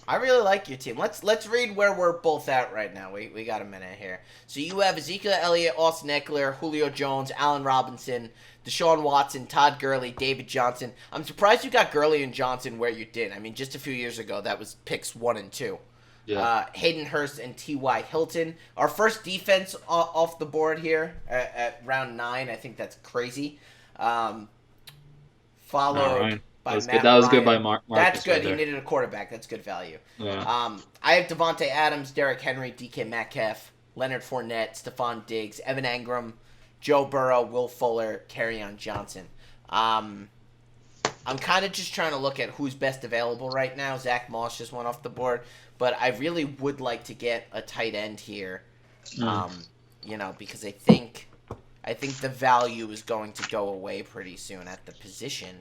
I really like your team. Let's read where we're both at right now. We got a minute here. So you have Ezekiel Elliott, Austin Eckler, Julio Jones, Allen Robinson, Deshaun Watson, Todd Gurley, David Johnson. I'm surprised you got Gurley and Johnson where you did. I mean, just a few years ago, that was picks 1 and 2. Yeah. Hayden Hurst and T.Y. Hilton. Our first defense off the board here at round 9. I think that's crazy. Followed by Matt That was Ryan. good by Marcus. That's good. Right, he needed a quarterback. That's good value. Yeah. I have Devontae Adams, Derrick Henry, DK Metcalf, Leonard Fournette, Stephon Diggs, Evan Engram, Joe Burrow, Will Fuller, Kerryon Johnson. I'm kind of just trying to look at who's best available right now. Zach Moss just went off the board, but I really would like to get a tight end here, because I think the value is going to go away pretty soon at the position.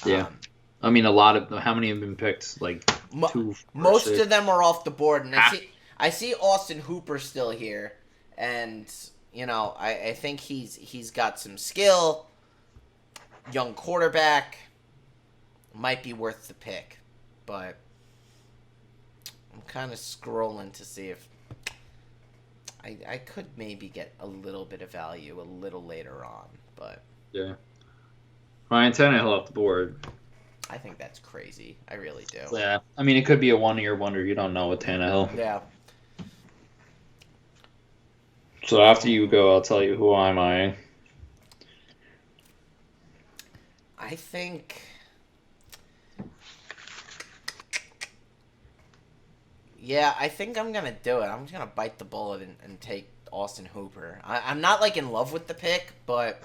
Yeah. I mean, how many have been picked? 2. Most of them are off the board, and I see Austin Hooper still here, and I think he's got some skill. young quarterback. Might be worth the pick, but I'm kind of scrolling to see if I could maybe get a little bit of value a little later on, but Yeah. Ryan Tannehill off the board. I think that's crazy. I really do. Yeah. I mean, it could be a one-year wonder. You don't know with Tannehill. Yeah. So after you go, I'll tell you who I'm eyeing. I think. Yeah, I think I'm gonna do it. I'm just gonna bite the bullet and take Austin Hooper. I'm not like in love with the pick, but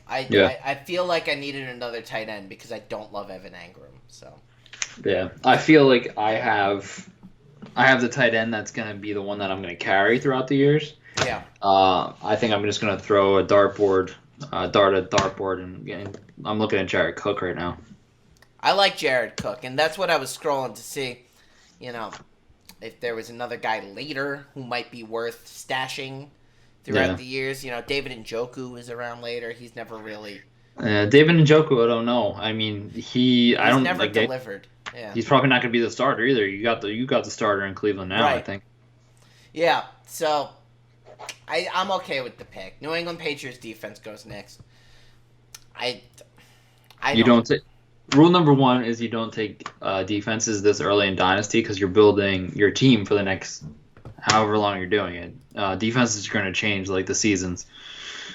I feel like I needed another tight end because I don't love Evan Engram. So Yeah, I feel like I have the tight end that's gonna be the one that I'm gonna carry throughout the years. yeah, I think I'm just gonna throw a dartboard, and I'm looking at Jared Cook right now. I like Jared Cook, and that's what I was scrolling to see. You know, if there was another guy later who might be worth stashing throughout the years. You know, David Njoku is around later. He's never really. David Njoku, I don't know. I mean, He's never delivered. Yeah. He's probably not going to be the starter either. You got the starter in Cleveland now, right. I think. Yeah, so I'm okay with the pick. New England Patriots defense goes next. Rule number one is you don't take defenses this early in Dynasty because you're building your team for the next however long you're doing it. Defenses are going to change like the seasons.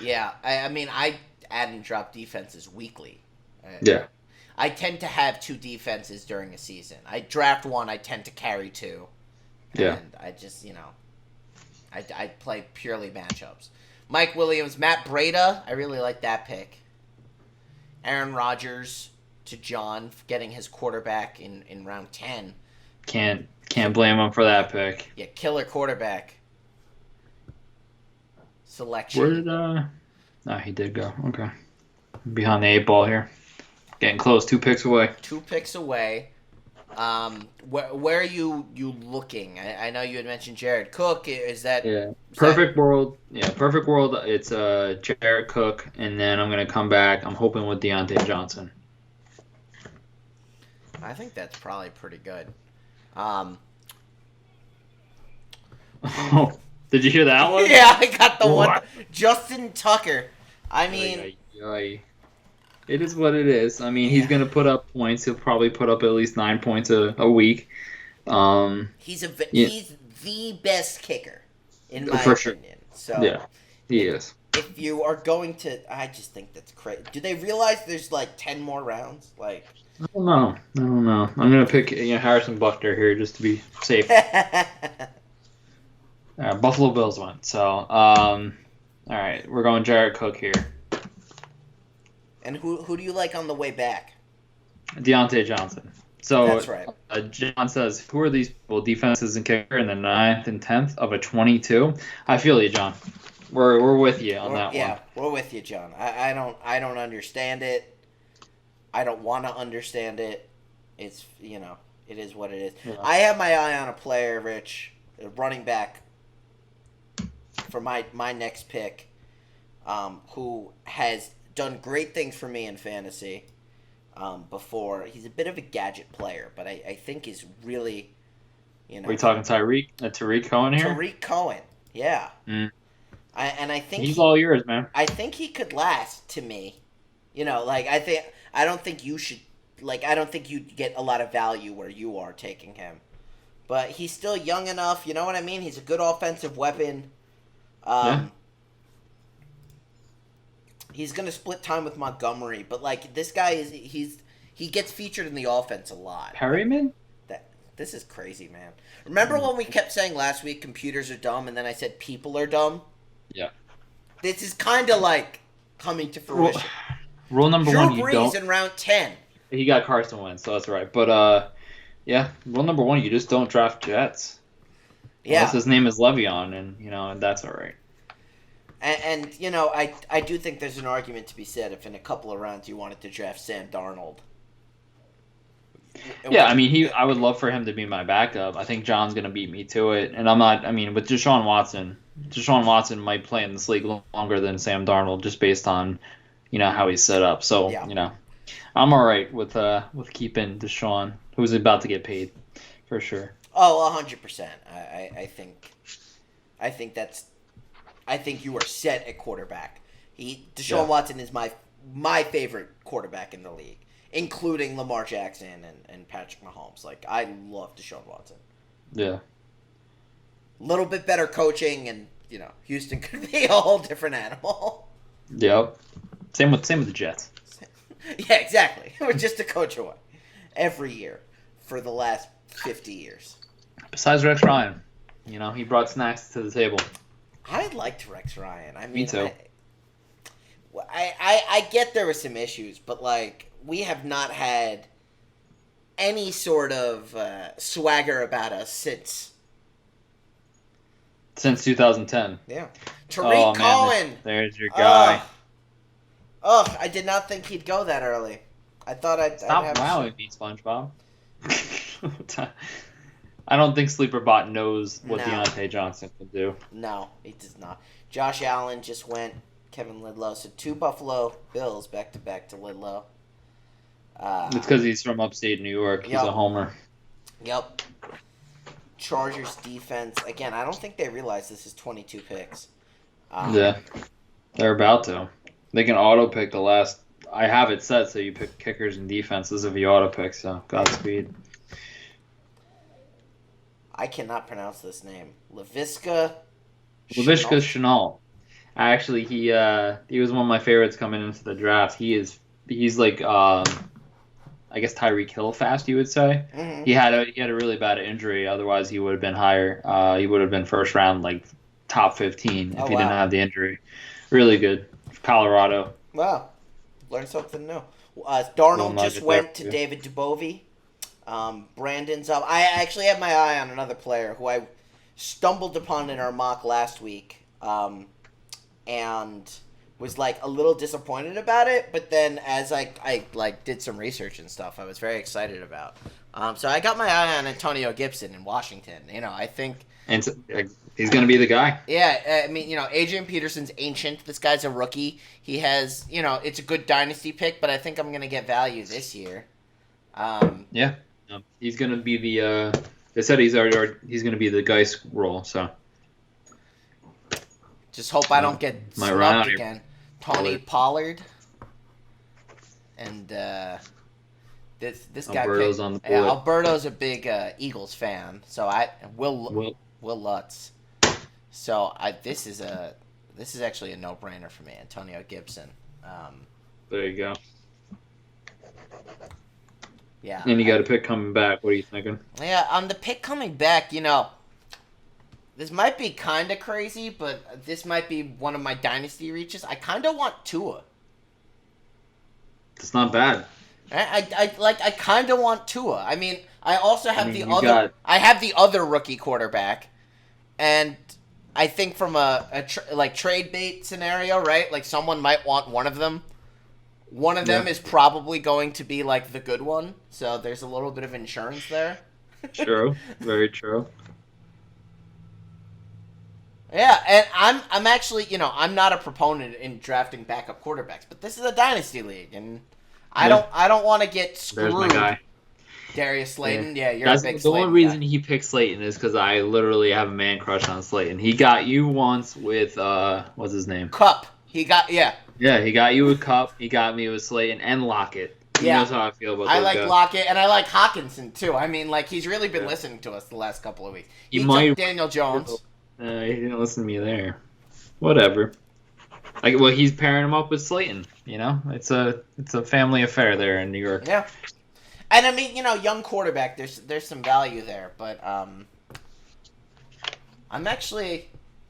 Yeah, I mean, I add and drop defenses weekly. Yeah. I tend to have two defenses during a season. I draft one, I tend to carry two. Yeah. And I just, I play purely matchups. Mike Williams, Matt Breida, I really like that pick. Aaron Rodgers to John, getting his quarterback in round 10. Can't blame him for that pick. Yeah, killer quarterback selection. Where did he did go. Okay. Behind the 8 ball here. Getting close, 2 picks away. 2 picks away. Where are you looking? I know you had mentioned Jared Cook. Is that perfect world? Yeah, perfect world. It's Jared Cook, and then I'm gonna come back. I'm hoping with Deontay Johnson. I think that's probably pretty good. Did you hear that one? Yeah, I got the one. Justin Tucker. I mean, it is what it is. I mean, he's going to put up points. He'll probably put up at least 9 points a week. He's the best kicker, in my opinion. Sure. So yeah, he is. If you are going to, I just think that's crazy. Do they realize there's like 10 more rounds? Like, I don't know. I'm going to pick Harrison Buckner here just to be safe. Buffalo Bills went. So, all right, we're going Jared Cook here. And who do you like on the way back? Deontay Johnson. So that's right. John says, who are these people? Defenses and kicker in the 9th and 10th of a 22. I feel you, John. We're with you on that one. Yeah, we're with you, John. I don't understand it. I don't want to understand it. It's it is what it is. Yeah. I have my eye on a player, Rich, a running back for my next pick, who has done great things for me in fantasy before. He's a bit of a gadget player, but I think is really, Are we talking Tariq Cohen here? Tariq Cohen, yeah. I think he's all yours, man. I think he could last to me. I don't think you should. I don't think you'd get a lot of value where you are taking him. But he's still young enough, you know what I mean? He's a good offensive weapon. He's going to split time with Montgomery, but this guy he gets featured in the offense a lot. Perryman? This is crazy, man. Remember when we kept saying last week computers are dumb and then I said people are dumb? Yeah. This is kind of coming to fruition. Rule number one, you don't. in round 10. He got Carson Wentz, so that's right. But rule number one, you just don't draft Jets. Yeah. Unless his name is Le'Veon, and that's all right. And I do think there's an argument to be said if in a couple of rounds you wanted to draft Sam Darnold. Yeah, I would love for him to be my backup. I think John's going to beat me to it. And with Deshaun Watson might play in this league longer than Sam Darnold just based on, how he's set up. So, Yeah. I'm all right with keeping Deshaun, who's about to get paid for sure. Oh, 100%. I think that's. I think you are set at quarterback. Deshaun Yeah. Watson is my favorite quarterback in the league, including Lamar Jackson and Patrick Mahomes. Like, I love Deshaun Watson. Yeah. A little bit better coaching, and Houston could be a whole different animal. Yep. Same with the Jets. Yeah, exactly. We're just a coach away every year for the last 50 years. Besides Rex Ryan, he brought snacks to the table. I liked Rex Ryan. I mean, Me too. I get there were some issues, but like we have not had any sort of swagger about us since. Since 2010. Yeah, Oh Tariq man, Cohen. there's your guy. I did not think he'd go that early. I thought I'd Stop have. wowing me, SpongeBob. I don't think Sleeperbot knows what No. Deontay Johnson can do. No, he does not. Josh Allen just went. Kevin Lidlow. So 2 Buffalo Bills back to back to Lidlow. It's because he's from upstate New York. He's Yep. a homer. Yep. Chargers defense. Again, I don't think they realize this is 22 picks. Yeah, they're about to. They can auto pick the last. I have it set so you pick kickers and defenses if you auto pick. So Godspeed. I cannot pronounce this name. Laviska Laviska Shenault. Actually, he was one of my favorites coming into the draft. He's like I guess Tyreek Hill fast, you would say. Mm-hmm. He had a really bad injury. Otherwise, he would have been higher. He would have been first round, like top 15 if he didn't have the injury. Really good. Colorado. Wow. Learned something new. Darnold Well, just went to David Dubovy. Brandon's up. I actually have my eye on another player who I stumbled upon in our mock last week, and was like a little disappointed about it. But then as I like did some research and stuff, I was very excited about. So I got my eye on Antonio Gibson in Washington. I think. And so, he's going to be the guy. Yeah, I mean, Adrian Peterson's ancient. This guy's a rookie. He has, it's a good dynasty pick, but I think I'm going to get value this year. Yeah. He's going to be the they said he's going to be the Geist role, so just hope I don't get might run out snubbed here. again. Tony Pollard. And this guy Alberto's picked, on the board. yeah, Alberto's a big Eagles fan, so Will Lutz. So this is actually a no-brainer for me, Antonio Gibson. There you go. Yeah. And you got a pick coming back. What are you thinking? Yeah, on the pick coming back, this might be kind of crazy, but this might be one of my dynasty reaches. I kind of want Tua. It's not bad. I kind of want Tua. I mean, I also have I have the other rookie quarterback, and I think from a trade bait scenario, right? Like someone might want one of them. One of them is probably going to be like the good one, so there's a little bit of insurance there. True, very true. Yeah, and I'm actually, I'm not a proponent in drafting backup quarterbacks, but this is a dynasty league, and I don't want to get screwed. There's my guy. Darius Slayton, yeah, you're That's a big the Slayton only reason guy. he picked Slayton is because I literally have a man crush on Slayton. He got you once with what's his name? Cup. He got Yeah, he got you with Cup. He got me with Slayton and Lockett. He knows how I feel about I those like guys. Lockett, and I like Hawkinson too. I mean, like he's really been listening to us the last couple of weeks. He took Daniel Jones. He didn't listen to me there. Whatever. He's pairing him up with Slayton. It's a family affair there in New York. Yeah, and I mean, young quarterback. There's some value there, but I'm actually,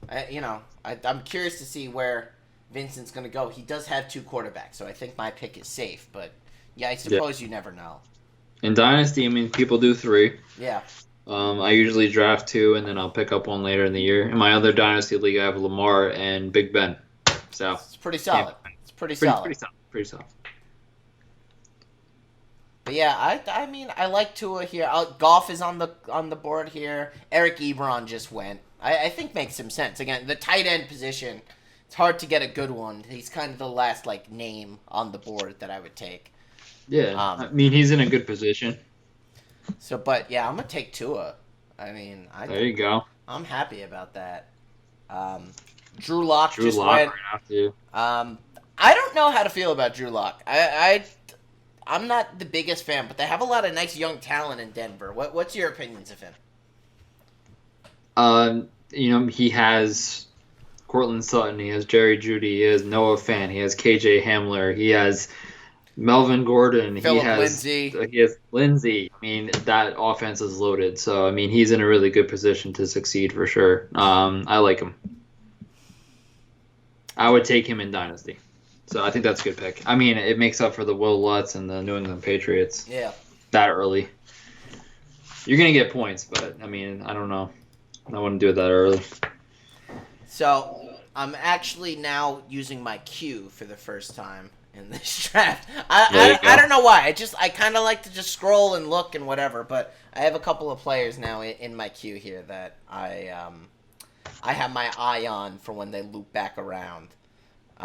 I'm curious to see where Vincent's going to go. He does have 2 quarterbacks, so I think my pick is safe. But yeah, I suppose you never know. In Dynasty, I mean, people do 3. Yeah. I usually draft 2, and then I'll pick up one later in the year. In my other Dynasty league, I have Lamar and Big Ben. So it's pretty solid. It's pretty solid. Pretty solid. But yeah, I mean, I like Tua here. Goff is on the board here. Eric Ebron just went. I think makes some sense. Again, the tight end position It's hard to get a good one. He's kind of the last like name on the board that I would take. Yeah, I mean he's in a good position. So, but yeah, I'm gonna take Tua. I mean, There you go. I'm happy about that. Drew Lock Drew just Lock went. right after you. I don't know how to feel about Drew Lock. I'm not the biggest fan, but they have a lot of nice young talent in Denver. What's your opinions of him? He has Cortland Sutton, he has Jerry Jeudy, he has Noah Fant, he has KJ Hamler, he has Melvin Gordon, Phillip Lindsay. He has Lindsay. I mean, that offense is loaded. So, I mean, he's in a really good position to succeed for sure. I like him. I would take him in Dynasty. So, I think that's a good pick. I mean, it makes up for the Will Lutz and the New England Patriots. Yeah. That early. You're going to get points, but, I mean, I don't know. I wouldn't do it that early. So, I'm actually now using my queue for the first time in this draft. I don't know why. I kind of like to just scroll and look and whatever, but I have a couple of players now in my queue here that I have my eye on for when they loop back around.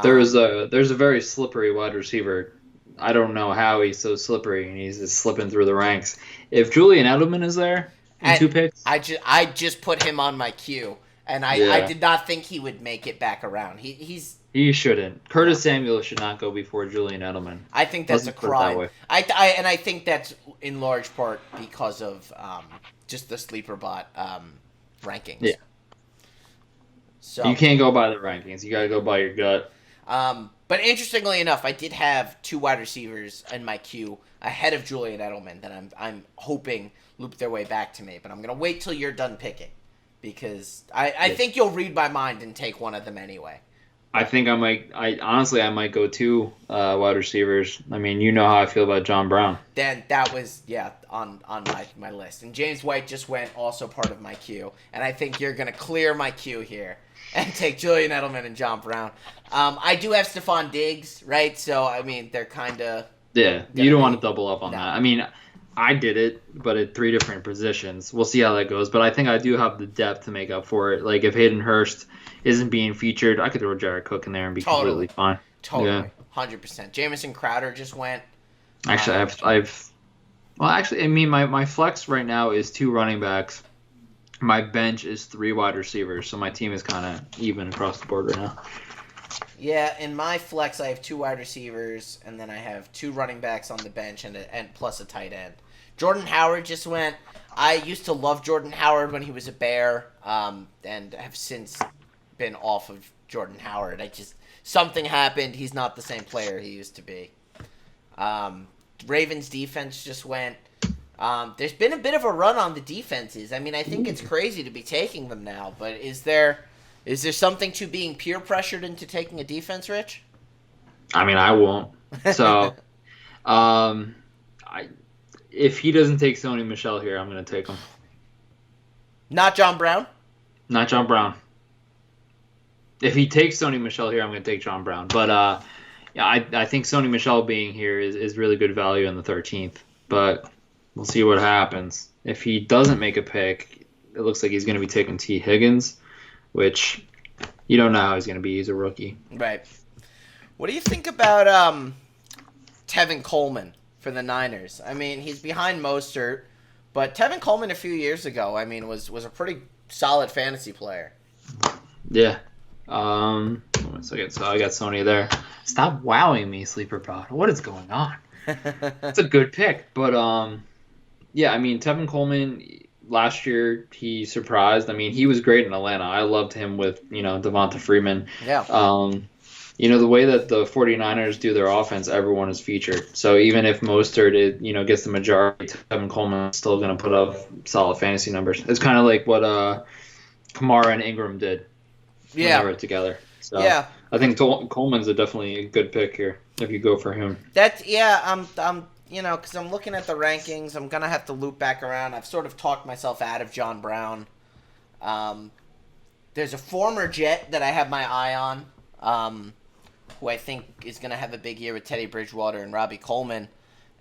There's a very slippery wide receiver. I don't know how he's so slippery and he's just slipping through the ranks. If Julian Edelman is there in 2 picks, I just put him on my queue, and I did not think he would make it back around. He shouldn't. Curtis Samuel should not go before Julian Edelman. I think that's a crime. I think that's in large part because of just the sleeper bot rankings. Yeah. So you can't go by the rankings. You got to go by your gut. But interestingly enough, I did have 2 wide receivers in my queue ahead of Julian Edelman that I'm hoping loop their way back to me. But I'm gonna wait till you're done picking because I think you'll read my mind and take one of them anyway. I think I might go 2 wide receivers. I mean, you know how I feel about John Brown. Then that was on my list. And James White just went also part of my queue. And I think you're gonna clear my queue here and take Julian Edelman and John Brown. I do have Stephon Diggs, right? So I mean they're kinda you don't want to double up on that. I mean, I did it, but at 3 different positions. We'll see how that goes. But I think I do have the depth to make up for it. Like if Hayden Hurst isn't being featured, I could throw Jared Cook in there and be completely fine. Totally, 100%. Jamison Crowder just went. Actually, I mean, my flex right now is 2 running backs. My bench is 3 wide receivers, so my team is kind of even across the board right now. Yeah, in my flex, I have 2 wide receivers, and then I have 2 running backs on the bench, and plus a tight end. Jordan Howard just went. I used to love Jordan Howard when he was a Bear, and have since been off of Jordan Howard. Something happened. He's not the same player he used to be. Ravens defense just went. There's been a bit of a run on the defenses. I mean, I think it's crazy to be taking them now, but is there something to being peer pressured into taking a defense, Rich? I mean, I won't. So, if he doesn't take Sony Michel here, I'm going to take him. Not John Brown? Not John Brown. If he takes Sony Michel here, I'm going to take John Brown. But I think Sony Michel being here is really good value in the 13th. But we'll see what happens. If he doesn't make a pick, it looks like he's going to be taking T. Higgins, which you don't know how he's going to be. He's a rookie. Right. What do you think about Tevin Coleman for the Niners? I mean, he's behind Mostert, but Tevin Coleman a few years ago, I mean, was a pretty solid fantasy player. Yeah. One second. So I got Sony there. Stop wowing me, Sleeper Pod. What is going on? It's a good pick, but yeah. I mean, Tevin Coleman last year he surprised. I mean, he was great in Atlanta. I loved him with Devonta Freeman. Yeah. The way that the 49ers do their offense, everyone is featured. So even if Mostert gets the majority, Tevin Coleman is still going to put up solid fantasy numbers. It's kind of like what Kamara and Ingram did. When they were together. So yeah. I think Coleman's definitely a good pick here if you go for him. I'm because I'm looking at the rankings. I'm gonna have to loop back around. I've sort of talked myself out of John Brown. There's a former Jet that I have my eye on, who I think is gonna have a big year with Teddy Bridgewater and Robbie Coleman,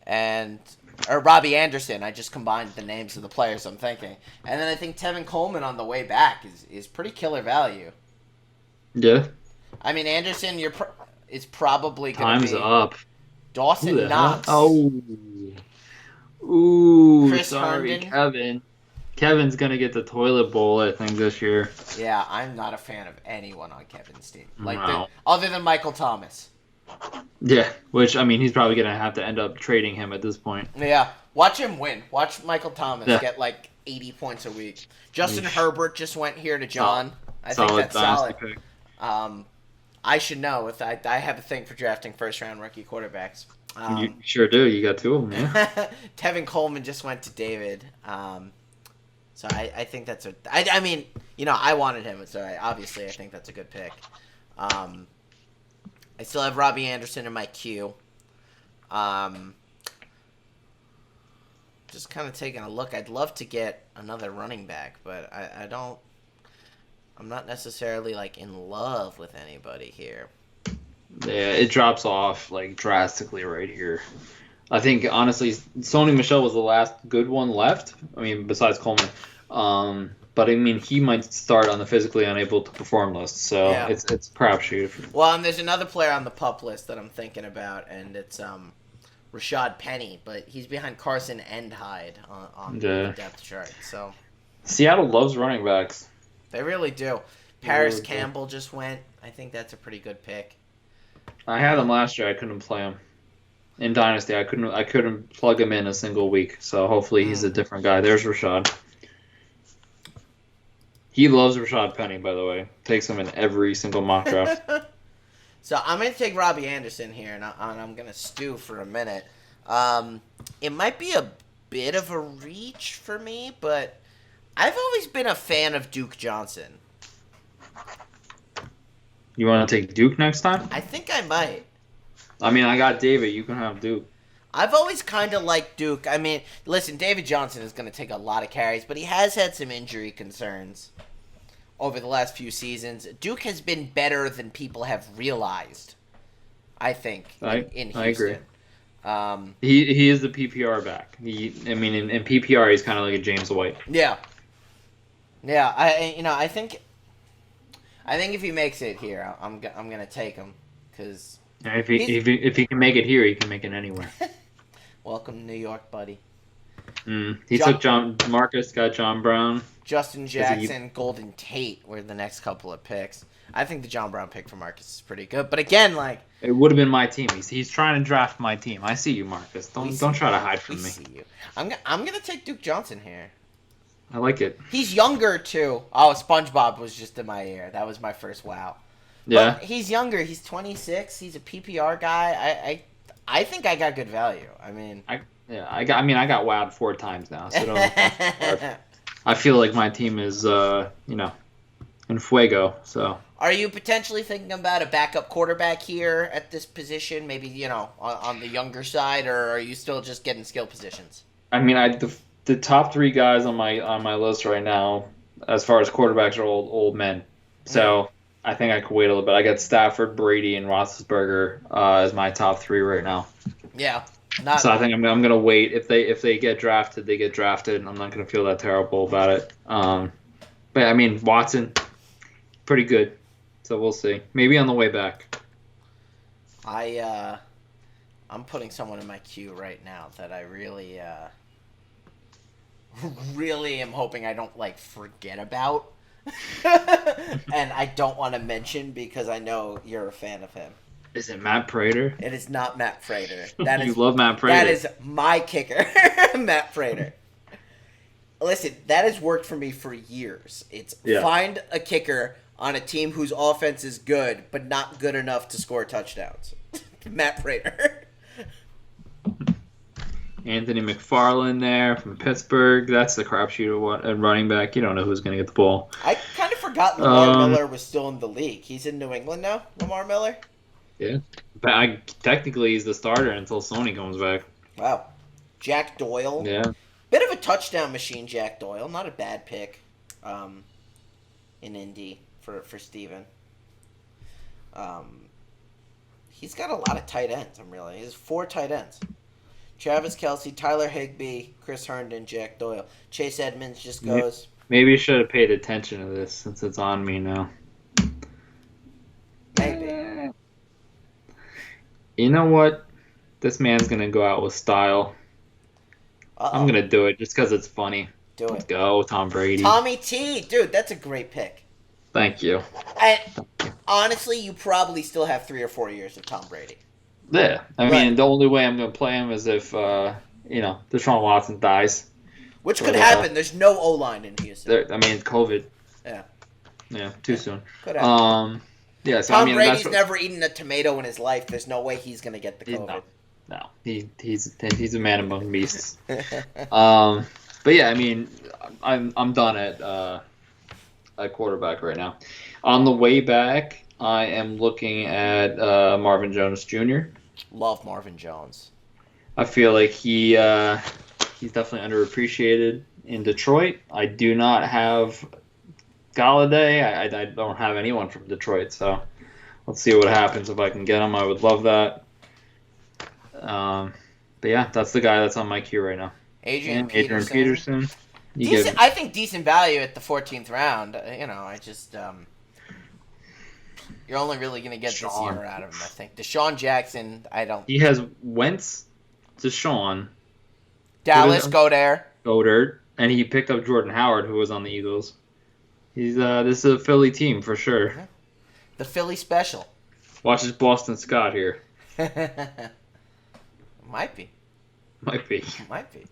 or Robbie Anderson. I just combined the names of the players I'm thinking, and then I think Tevin Coleman on the way back is pretty killer value. Yeah. I mean, Anderson, is probably going to Time's be up. Who Dawson the hell? Knox. Oh. Ooh, Chris sorry, Herndon. Kevin. Kevin's gonna get the toilet bowl, I think, this year. Yeah, I'm not a fan of anyone on Kevin's team. Wow. Other than Michael Thomas. Yeah, which, I mean, he's probably gonna have to end up trading him at this point. Yeah, watch him win. Watch Michael Thomas Yeah. get like 80 points a week. Justin Yeesh. Herbert just went here to John. I think Solid that's solid. dynasty pick. I should know. I have a thing for drafting first-round rookie quarterbacks. You sure do. You got two of them, yeah. Tevin Coleman just went to David. So I think that's I mean, I wanted him, so obviously I think that's a good pick. I still have Robbie Anderson in my queue. Just kind of taking a look. I'd love to get another running back, but I'm not necessarily like in love with anybody here. Yeah, it drops off like drastically right here. I think honestly, Sony Michel was the last good one left. I mean, besides Coleman. But I mean, he might start on the physically unable to perform list, so Yeah. it's a crapshoot. Well, and there's another player on the pup list that I'm thinking about, and it's Rashad Penny, but he's behind Carson and Hyde on the depth chart. So Seattle loves running backs. they really do. Paris Campbell just went. I think that's a pretty good pick. I had him last year. I couldn't play him in Dynasty. I couldn't plug him in a single week. So hopefully he's a different guy. There's Rashad. He loves Rashad Penny, by the way. Takes him in every single mock draft. So I'm going to take Robbie Anderson here, and I'm going to stew for a minute. It might be a bit of a reach for me, but I've always been a fan of Duke Johnson. You want to take Duke next time? I think I might. I mean, I got David. You can have Duke. I've always kind of liked Duke. I mean, listen, David Johnson is going to take a lot of carries, but he has had some injury concerns over the last few seasons. Duke has been better than people have realized, I think, in Houston. I agree. He is the PPR back. In PPR, he's kind of like a James White. Yeah. Yeah, I think if he makes it here, I'm gonna take him because If he can make it here, he can make it anywhere. Welcome to New York, buddy. He took Marcus, got John Brown. Justin Jackson, Golden Tate were the next couple of picks. I think the John Brown pick for Marcus is pretty good, but again, like it would have been my team. He's trying to draft my team. I see you, Marcus. Don't try to hide from me. See you. I'm gonna take Duke Johnson here. I like it. He's younger too. Oh, SpongeBob was just in my ear. That was my first wow. Yeah. But he's younger. He's 26. He's a PPR guy. I think I got good value. I mean, I got wowed 4 times now. So don't I feel like my team is in fuego. So are you potentially thinking about a backup quarterback here at this position? Maybe on the younger side, or are you still just getting skill positions? I mean, the top 3 guys on my list right now, as far as quarterbacks, are old men. So I think I could wait a little bit. I got Stafford, Brady, and Roethlisberger as my top 3 right now. Yeah. So I think I'm gonna wait. If they get drafted, they get drafted, and I'm not gonna feel that terrible about it. But I mean, Watson, pretty good. So we'll see. Maybe on the way back. I'm putting someone in my queue right now that I really really am hoping I don't forget about. And I don't want to mention because I know you're a fan of him. Is it Matt Prater? It is not Matt Prater. You love Matt Prater. That is my kicker, Matt Prater. Listen, that has worked for me for years. It's find a kicker on a team whose offense is good, but not good enough to score touchdowns. Matt Prater. Anthony McFarland there from Pittsburgh. That's the crapshoot at running back. You don't know who's going to get the ball. I kind of forgot Lamar Miller was still in the league. He's in New England now, Lamar Miller? Yeah. But technically he's the starter until Sony comes back. Wow. Jack Doyle. Yeah. Bit of a touchdown machine, Jack Doyle. Not a bad pick in Indy for Steven. He's got a lot of tight ends, he has 4 tight ends. Travis Kelce, Tyler Higbee, Chris Herndon, Jack Doyle. Chase Edmonds just goes. Maybe you should have paid attention to this since it's on me now. Hey, You know what? This man's gonna go out with style. I'm Uh-oh. gonna do it just because it's funny. Do Let's it. go, Tom Brady. Tommy T. Dude, that's a great pick. Thank you. And honestly, you probably still have 3 or 4 years of Tom Brady. Yeah, I But mean, the only way I'm gonna play him is if Deshaun Watson dies. which could But happen. There's no O line in Houston. I mean, COVID. Yeah. Yeah, too Yeah. soon. Could happen. Um, yeah. So I Tom mean, that's Brady's what. never eaten a tomato in his life. There's no way he's gonna get the No, COVID. no. He's a man among beasts. Um, but yeah, I mean, I'm done at quarterback right now. On the way back, I am looking at Marvin Jones Jr. Love Marvin Jones. I feel like he's definitely underappreciated in Detroit. I do not have Galladay. I don't have anyone from Detroit, so let's see what happens if I can get him. I would love that. But yeah, that's the guy that's on my queue right now. Adrian And Adrian Peterson. Peterson. You Decent. get I think decent value at the 14th round. I just you're only really gonna get this Sean. year out of him. I think Deshaun Jackson. I don't. He has Wentz, Deshaun, Dallas, go there. Goddard, and he picked up Jordan Howard, who was on the Eagles. This is a Philly team for sure. The Philly special. Watch this Boston Scott here. Might be. Might be. Might be.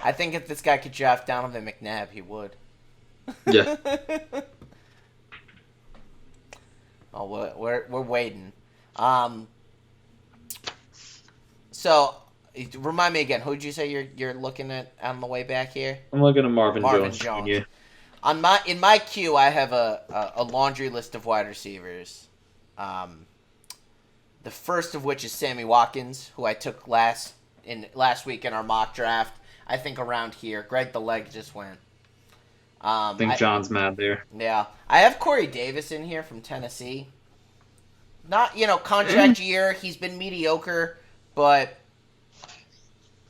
I think if this guy could draft Donovan McNabb, he would. Yeah. Oh, we're waiting. So remind me again. Who'd you say you're looking at on the way back here? I'm looking at Marvin Marvin Jones. Jones. In my queue, I have a laundry list of wide receivers. The first of which is Sammy Watkins, who I took last week in our mock draft. I think around here. Greg the Leg just went. I think John's mad there. Yeah, I have Corey Davis in here from Tennessee. Not contract year. He's been mediocre, but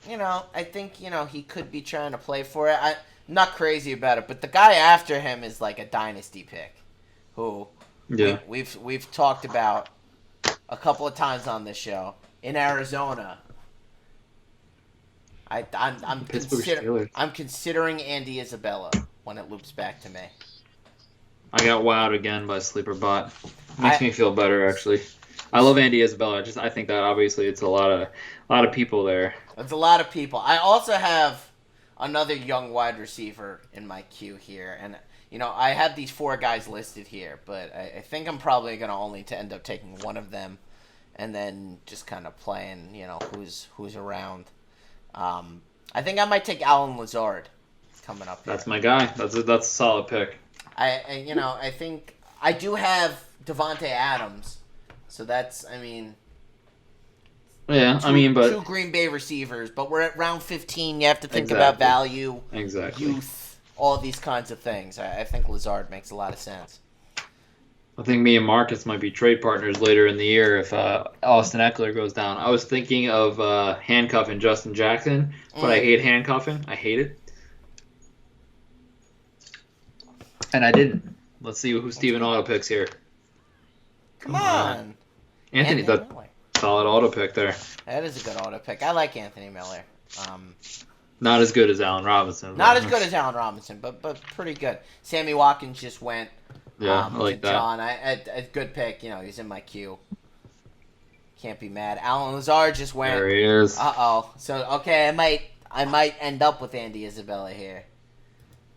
I think he could be trying to play for it. I'm not crazy about it, but the guy after him is like a dynasty pick, who we've talked about a couple of times on this show in Arizona. I'm considering Andy Isabella when it loops back to me. I got wowed again by Sleeper Bot. Makes me feel better actually. I love Andy Isabella. I think that obviously it's a lot of people there. It's a lot of people. I also have another young wide receiver in my queue here, and I have these 4 guys listed here, but I think I'm probably gonna only to end up taking one of them, and then just kind of playing who's around. I think I might take Alan Lazard coming up here. That's my guy. That's a solid pick. I think I do have Devontae Adams, so that's Yeah, but 2 Green Bay receivers, but we're at round 15. You have to think about value, youth, all these kinds of things. I think Lazard makes a lot of sense. I think me and Marcus might be trade partners later in the year if Austin Eckler goes down. I was thinking of handcuffing Justin Jackson, but I hate handcuffing. I hate it. And I didn't. Let's see who Steven auto picks here. Come on. Anthony, that's solid auto pick there. That is a good auto pick. I like Anthony Miller. Not as good as Allen Robinson. Not as good as Allen Robinson, but pretty good. Sammy Watkins just went. Yeah, I like that. John, a good pick. He's in my queue. Can't be mad. Alan Lazard just went. There he is. So okay, I might end up with Andy Isabella here.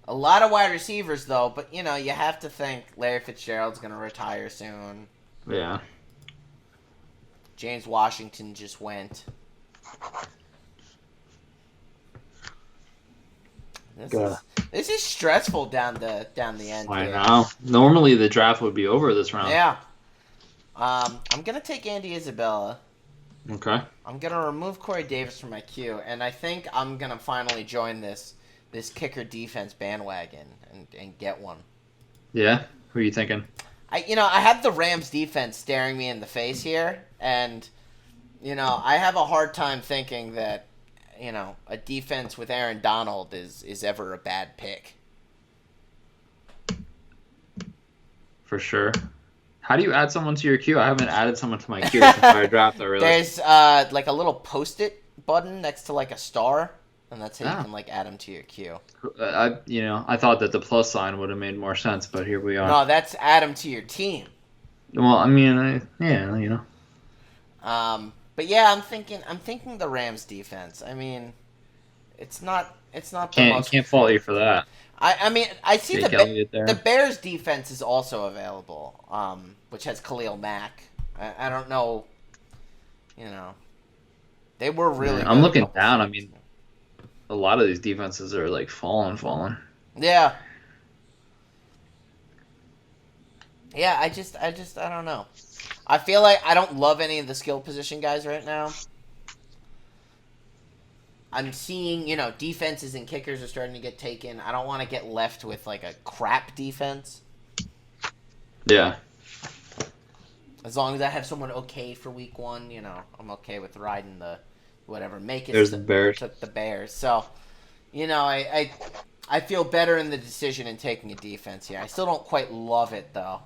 A lot of wide receivers though, but you have to think Larry Fitzgerald's gonna retire soon. Yeah. James Washington just went. This is stressful down the end. I know. Normally the draft would be over this round. Yeah. I'm gonna take Andy Isabella. Okay. I'm gonna remove Corey Davis from my queue, and I think I'm gonna finally join this kicker defense bandwagon and get one. Yeah. Who are you thinking? I have the Rams defense staring me in the face here, and I have a hard time thinking that a defense with Aaron Donald is ever a bad pick. For sure. How do you add someone to your queue? I haven't added someone to my queue this entire draft already. There's like a little post-it button next to like a star, and that's how you can like add them to your queue. I thought that the plus sign would have made more sense, but here we are. No, that's add them to your team. Well, I mean, yeah. But yeah, I'm thinking the Rams defense. I mean, it's not the most. Can't fault you for that. I mean, I see Jake Elliott there. the Bears defense is also available, which has Khalil Mack. I don't know, they were really. I'm looking down. I mean, a lot of these defenses are like falling. Yeah. Yeah, I don't know. I feel like I don't love any of the skill position guys right now. I'm seeing, defenses and kickers are starting to get taken. I don't want to get left with like a crap defense. Yeah. As long as I have someone okay for week 1, I'm okay with riding the whatever. Make it. There's the Bears. The Bears. So, I feel better in the decision in taking a defense here. I still don't quite love it though.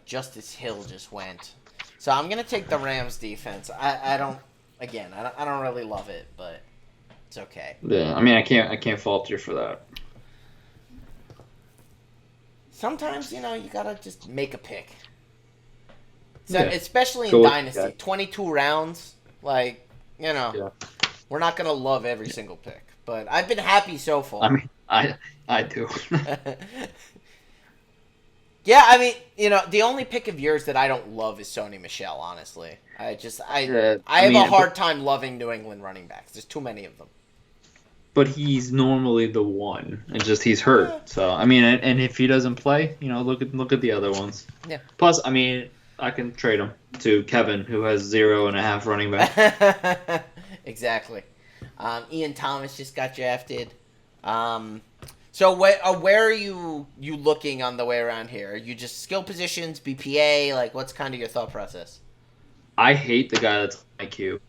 Justice Hill just went. So I'm going to take the Rams defense. I don't really love it, but it's okay. Yeah, I mean, I can't fault you for that. Sometimes, you got to just make a pick. So, especially in Go Dynasty, 22 rounds, we're not going to love every single pick, but I've been happy so far. I mean, I do. Yeah, I mean, the only pick of yours that I don't love is Sony Michel, honestly. I have a hard time loving New England running backs. There's too many of them. But he's normally the one. It's just he's hurt. So, I mean, and if he doesn't play, look at the other ones. Yeah. Plus, I mean, I can trade him to Kevin, who has 0.5 running back. Exactly. Ian Thomas just got drafted. So where are you looking on the way around here? Are you just skill positions, BPA? Like, what's kind of your thought process? I hate the guy that's on my queue.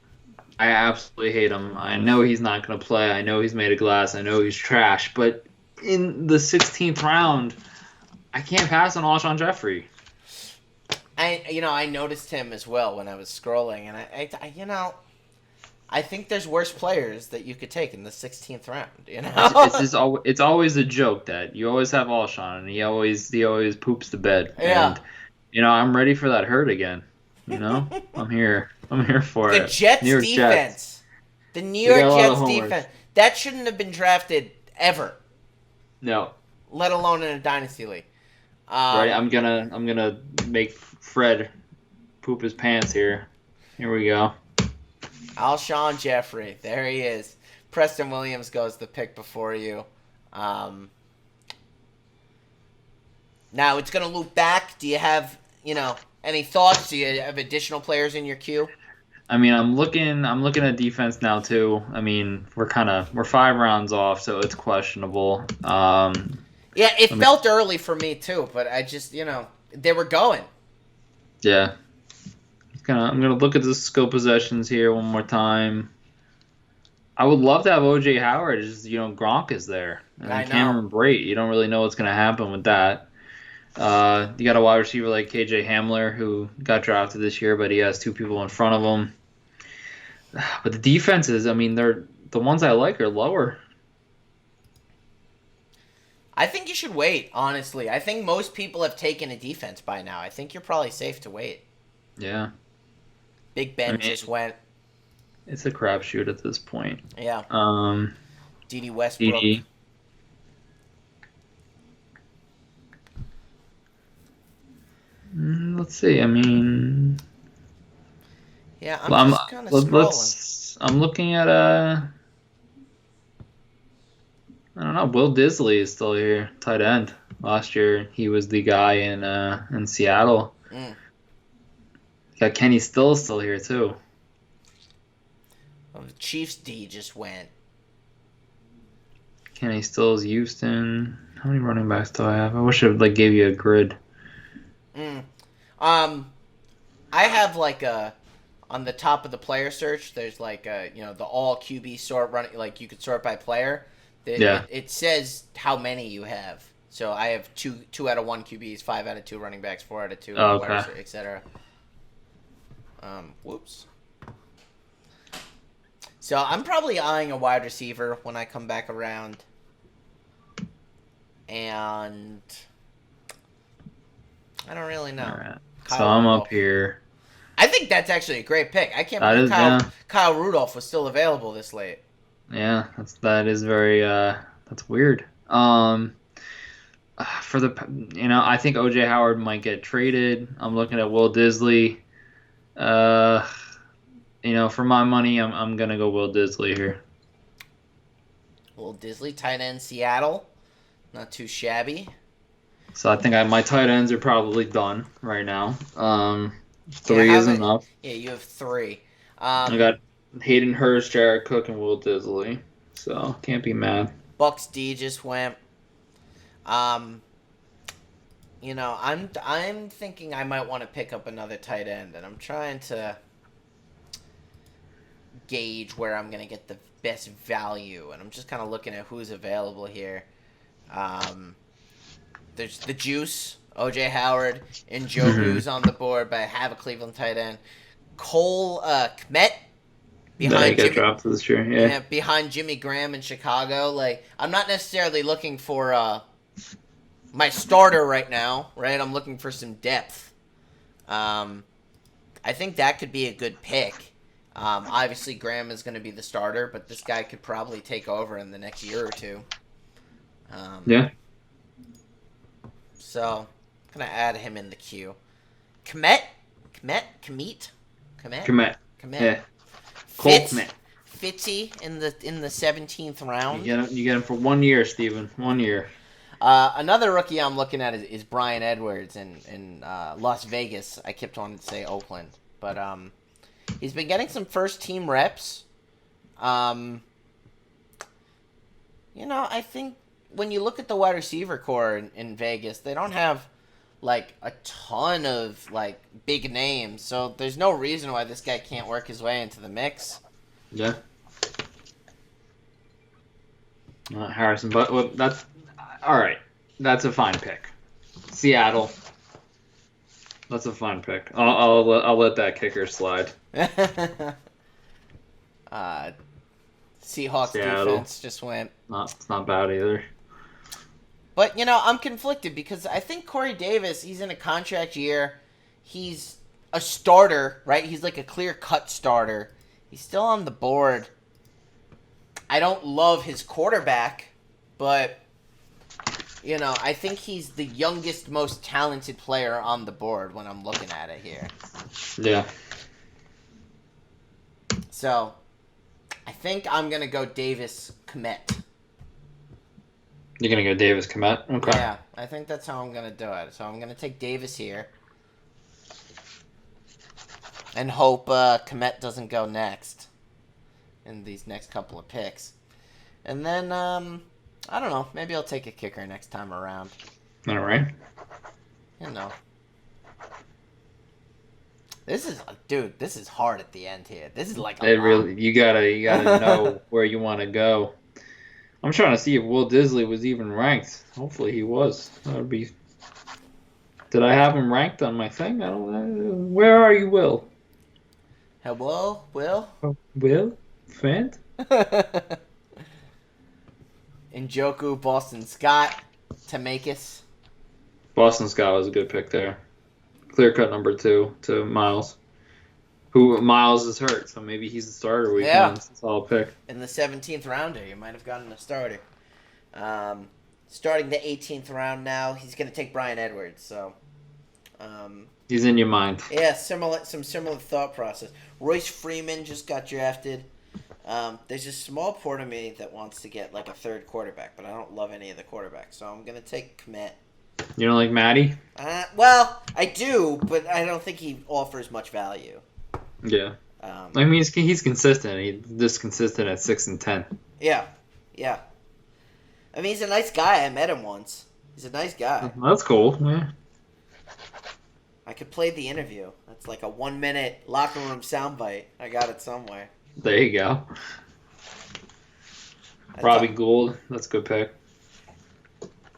I absolutely hate him. I know he's not going to play. I know he's made of glass. I know he's trash. But in the 16th round, I can't pass on Alshon Jeffrey. I noticed him as well when I was scrolling, and I think there's worse players that you could take in the 16th round. It's always a joke that you always have Alshon, and he always poops the bed. Yeah. And I'm ready for that hurt again. I'm here for it. The Jets defense. Jets. The New York Jets defense. That shouldn't have been drafted ever. No. Let alone in a dynasty league. Right. I'm gonna make Fred poop his pants here. Here we go. Alshon Jeffrey. There he is. Preston Williams goes the pick before you. Now it's going to loop back. Do you have, any thoughts? Do you have additional players in your queue? I mean, I'm looking at defense now too. I mean, we're 5 rounds off, so it's questionable. Yeah, it felt early for me too, but I just, they were going. Yeah. I'm gonna look at the skill possessions here one more time. I would love to have OJ Howard. Just Gronk is there, and Cameron Brate. You don't really know what's gonna happen with that. You got a wide receiver like KJ Hamler who got drafted this year, but he has 2 people in front of him. But the defenses, I mean, the ones I like are lower. I think you should wait. Honestly, I think most people have taken a defense by now. I think you're probably safe to wait. Yeah. Big Ben just went. It's a crapshoot at this point. Yeah. D.D. Westbrook. D.D. Let's see. I mean. Yeah, I'm just kind of scrolling. I'm looking at I don't know. Will Disley is still here, tight end. Last year he was the guy in Seattle. Got Kenny Stills still here too. The Chiefs D just went. Kenny Stills, Houston. How many running backs do I have? I wish I gave you a grid. I have on the top of the player search. There's the all QB sort running. Like you could sort by player. It says how many you have. So I have two out of 1 QBs, 5 out of 2 running backs, 4 out of 2, Oh, okay. etc. Whoops. So I'm probably eyeing a wide receiver when I come back around. And I don't really know. All right. Kyle So I'm Rudolph. up here. I think that's actually a great pick. I can't That believe is, yeah. Kyle Rudolph was still available this late. Yeah, that is very that's weird. For the I think OJ Howard might get traded. I'm looking at Will Disley. For my money, I'm gonna go Will Disley here. Will Disley, tight end, Seattle. Not too shabby. So I think my tight ends are probably done right now. 3 is enough. Yeah, you have 3. I got Hayden Hurst, Jared Cook, and Will Disley. So can't be mad. Bucks D just went. I'm thinking I might want to pick up another tight end, and I'm trying to gauge where I'm gonna get the best value, and I'm just kind of looking at who's available here. There's the juice, OJ Howard, and Njoku's on the board, but I have a Cleveland tight end. Cole Kmet behind Jimmy, dropped this year. Yeah, behind Jimmy Graham in Chicago. Like, I'm not necessarily looking for my starter right now, right? I'm looking for some depth. I think that could be a good pick. Obviously, Graham is going to be the starter, but this guy could probably take over in the next year or two. Yeah. So, I'm going to add him in the queue. Kmet. Yeah. Fitzy in the 17th round. You get him for 1 year, Steven. 1 year. Another rookie I'm looking at is Bryan Edwards in Las Vegas. I kept wanting to say Oakland, but he's been getting some first team reps. I think when you look at the wide receiver core in Vegas, they don't have like a ton of like big names, so there's no reason why this guy can't work his way into the mix. Yeah. Harrison, but that's all right. That's a fine pick. Seattle. That's a fine pick. I'll let that kicker slide. Seahawks Seattle. defense just went. It's not bad either. But, I'm conflicted because I think Corey Davis, he's in a contract year. He's a starter, right? He's like a clear-cut starter. He's still on the board. I don't love his quarterback, but, I think he's the youngest, most talented player on the board when I'm looking at it here. Yeah. So, I think I'm going to go Davis Kmet. You're going to go Davis Kmet? Okay. Yeah, I think that's how I'm going to do it. So I'm going to take Davis here. And hope Kmet doesn't go next in these next couple of picks. And then, I don't know, maybe I'll take a kicker next time around. All right. This is hard at the end here. This is like you gotta know where you want to go. I'm trying to see if Will Disley was even ranked. Hopefully he was. That would be. Did I have him ranked on my thing? I don't know. Where are you, Will? Hello, Will? Will? Fant? Njoku, Boston Scott, Tamakis. Boston Scott was a good pick there. Clear cut number 2 to Miles. Miles is hurt, so maybe he's the starter week one. It's a solid pick. In the 17th rounder, you might have gotten a starter. Starting the 18th round now, he's going to take Bryan Edwards. So, he's in your mind. Yeah, some similar thought process. Royce Freeman just got drafted. There's a small part of me that wants to get like a third quarterback, but I don't love any of the quarterbacks, so I'm going to take Kmet. You don't like Matty? Well, I do, but I don't think he offers much value. Yeah. I mean, he's consistent. He's just consistent at 6 and 10. Yeah. I mean, he's a nice guy. I met him once. He's a nice guy. That's cool. Yeah. I could play the interview. That's like a 1-minute locker room soundbite. I got it somewhere. There you go. Robbie Gould. That's a good pick.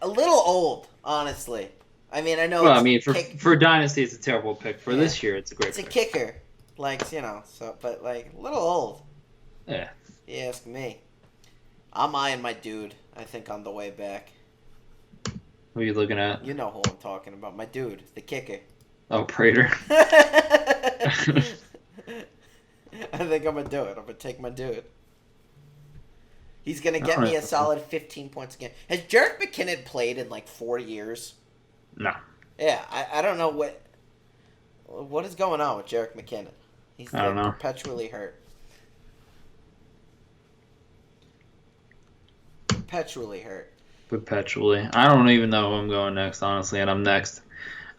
A little old, honestly. I mean, I know Well, I it's mean, for Dynasty, it's a terrible pick. For this year, it's a great it's a pick. kicker, but like a little old. Yeah. You ask me. I'm eyeing my dude. I think on the way back. What are you looking at? You know who I'm talking about. My dude, the kicker. Oh, Prater. I think I'm gonna do it. I'm gonna take my dude. He's gonna get me a solid 15 points a game. Has Jerick McKinnon played in like 4 years? No. Yeah, I don't know what is going on with Jerick McKinnon. He's I don't know. perpetually hurt. Perpetually hurt. Perpetually. I don't even know who I'm going next, honestly, and I'm next.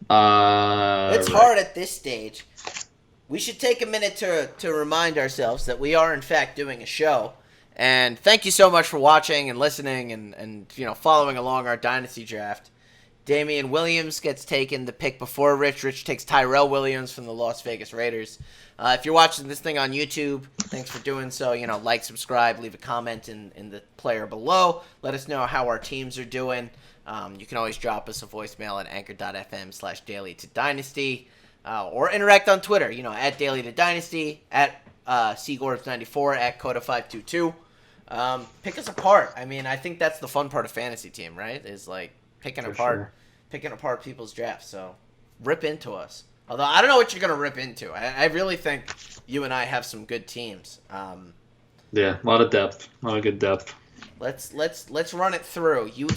It's right. hard at this stage. We should take a minute to remind ourselves that we are in fact doing a show. And thank you so much for watching and listening and following along our Dynasty draft. Damian Williams gets taken the pick before Rich. Rich takes Tyrell Williams from the Las Vegas Raiders. If you're watching this thing on YouTube, thanks for doing so. Like, subscribe, leave a comment in the player below. Let us know how our teams are doing. You can always drop us a voicemail at anchor.fm/daily2dynasty. Or interact on Twitter, at daily2dynasty, at Seagorb94, at Coda522. Pick us apart. I mean, I think that's the fun part of fantasy team, right? Is like picking apart people's drafts. So rip into us. Although I don't know what you're gonna rip into. I really think you and I have some good teams. Yeah, a lot of depth, a lot of good depth. Let's run it through. You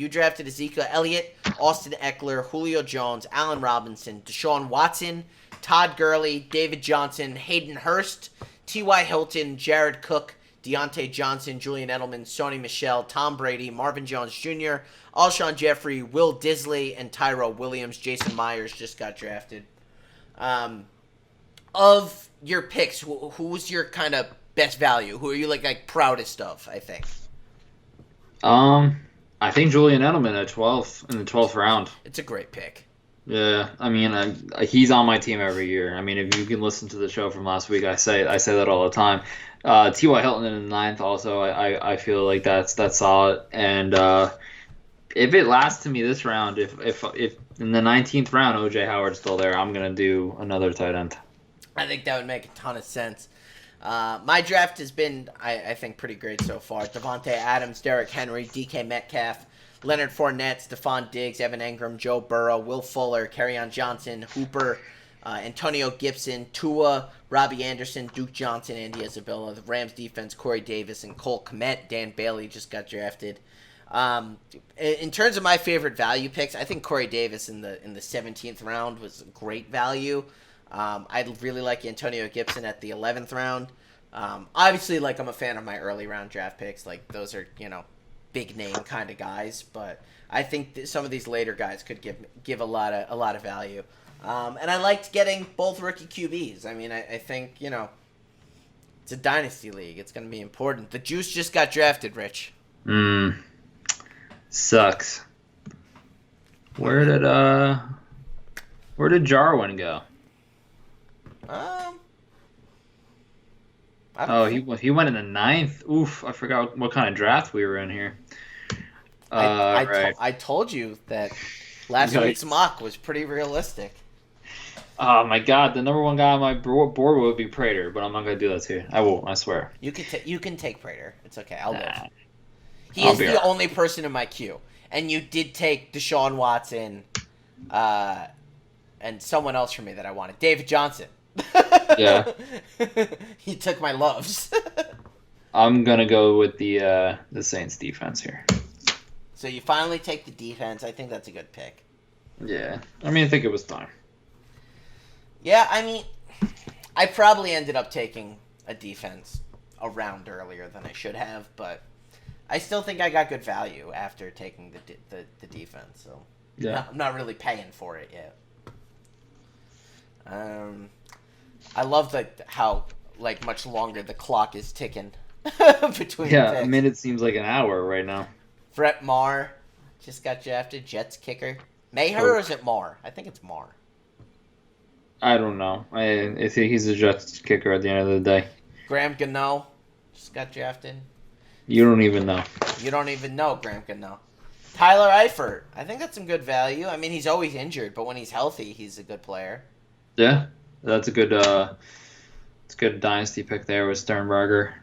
drafted Ezekiel Elliott, Austin Eckler, Julio Jones, Allen Robinson, Deshaun Watson, Todd Gurley, David Johnson, Hayden Hurst, T.Y. Hilton, Jared Cook, Deontay Johnson, Julian Edelman, Sony Michel, Tom Brady, Marvin Jones Jr., Alshon Jeffrey, Will Disley, and Tyrell Williams. Jason Myers just got drafted. Of your picks, who was your kind of best value? Who are you like proudest of, I think? I think Julian Edelman at 12 in the 12th round. It's a great pick. Yeah, I mean, he's on my team every year. I mean, if you can listen to the show from last week, I say that all the time. T.Y. Hilton in the 9th also, I feel like that's solid. And if it lasts to me this round, if in the 19th round O.J. Howard's still there, I'm gonna do another tight end. I think that would make a ton of sense. My draft has been, I think, pretty great so far. Devontae Adams, Derrick Henry, DK Metcalf, Leonard Fournette, Stephon Diggs, Evan Engram, Joe Burrow, Will Fuller, Kerryon Johnson, Hooper, Antonio Gibson, Tua, Robbie Anderson, Duke Johnson, Andy Isabella. The Rams defense, Corey Davis, and Cole Kmet. Dan Bailey just got drafted. In terms of my favorite value picks, I think Corey Davis in the 17th round was great value. I really like Antonio Gibson at the 11th round. Obviously, I'm a fan of my early round draft picks. Like, those are, big name kind of guys. But I think some of these later guys could give a lot of value. And I liked getting both rookie QBs. I mean, I think, it's a dynasty league. It's going to be important. The Juice just got drafted, Rich. Sucks. Where did Jarwin go? He went in the 9th. Oof, I forgot what kind of draft we were in here. Right. I told you that last week's mock was pretty realistic. Oh my God, the number one guy on my board would be Prater, but I'm not gonna do that to you. I won't. I swear. You can take Prater. It's okay. I'll live. He is the only person in my queue, and you did take Deshaun Watson, and someone else from me that I wanted, David Johnson. Yeah. He took my loves. I'm gonna go with the Saints defense here. So you finally take the defense. I think that's a good pick. Yeah. I mean, I think it was time. Yeah, I mean, I probably ended up taking a defense a round earlier than I should have, but I still think I got good value after taking the defense. So yeah, I'm not really paying for it yet. I love how much longer the clock is ticking between. Yeah, picks. I mean, it seems like an hour right now. Brett Maher just got drafted. Jets kicker. Maher or is it Maher? I think it's Maher. I don't know. I think he's a Jets kicker at the end of the day. Graham Gano just got drafted. You don't even know. You don't even know Graham Gano. Tyler Eifert. I think that's some good value. I mean, he's always injured, but when he's healthy, he's a good player. Yeah, that's a good it's a good dynasty pick there with Sternberger.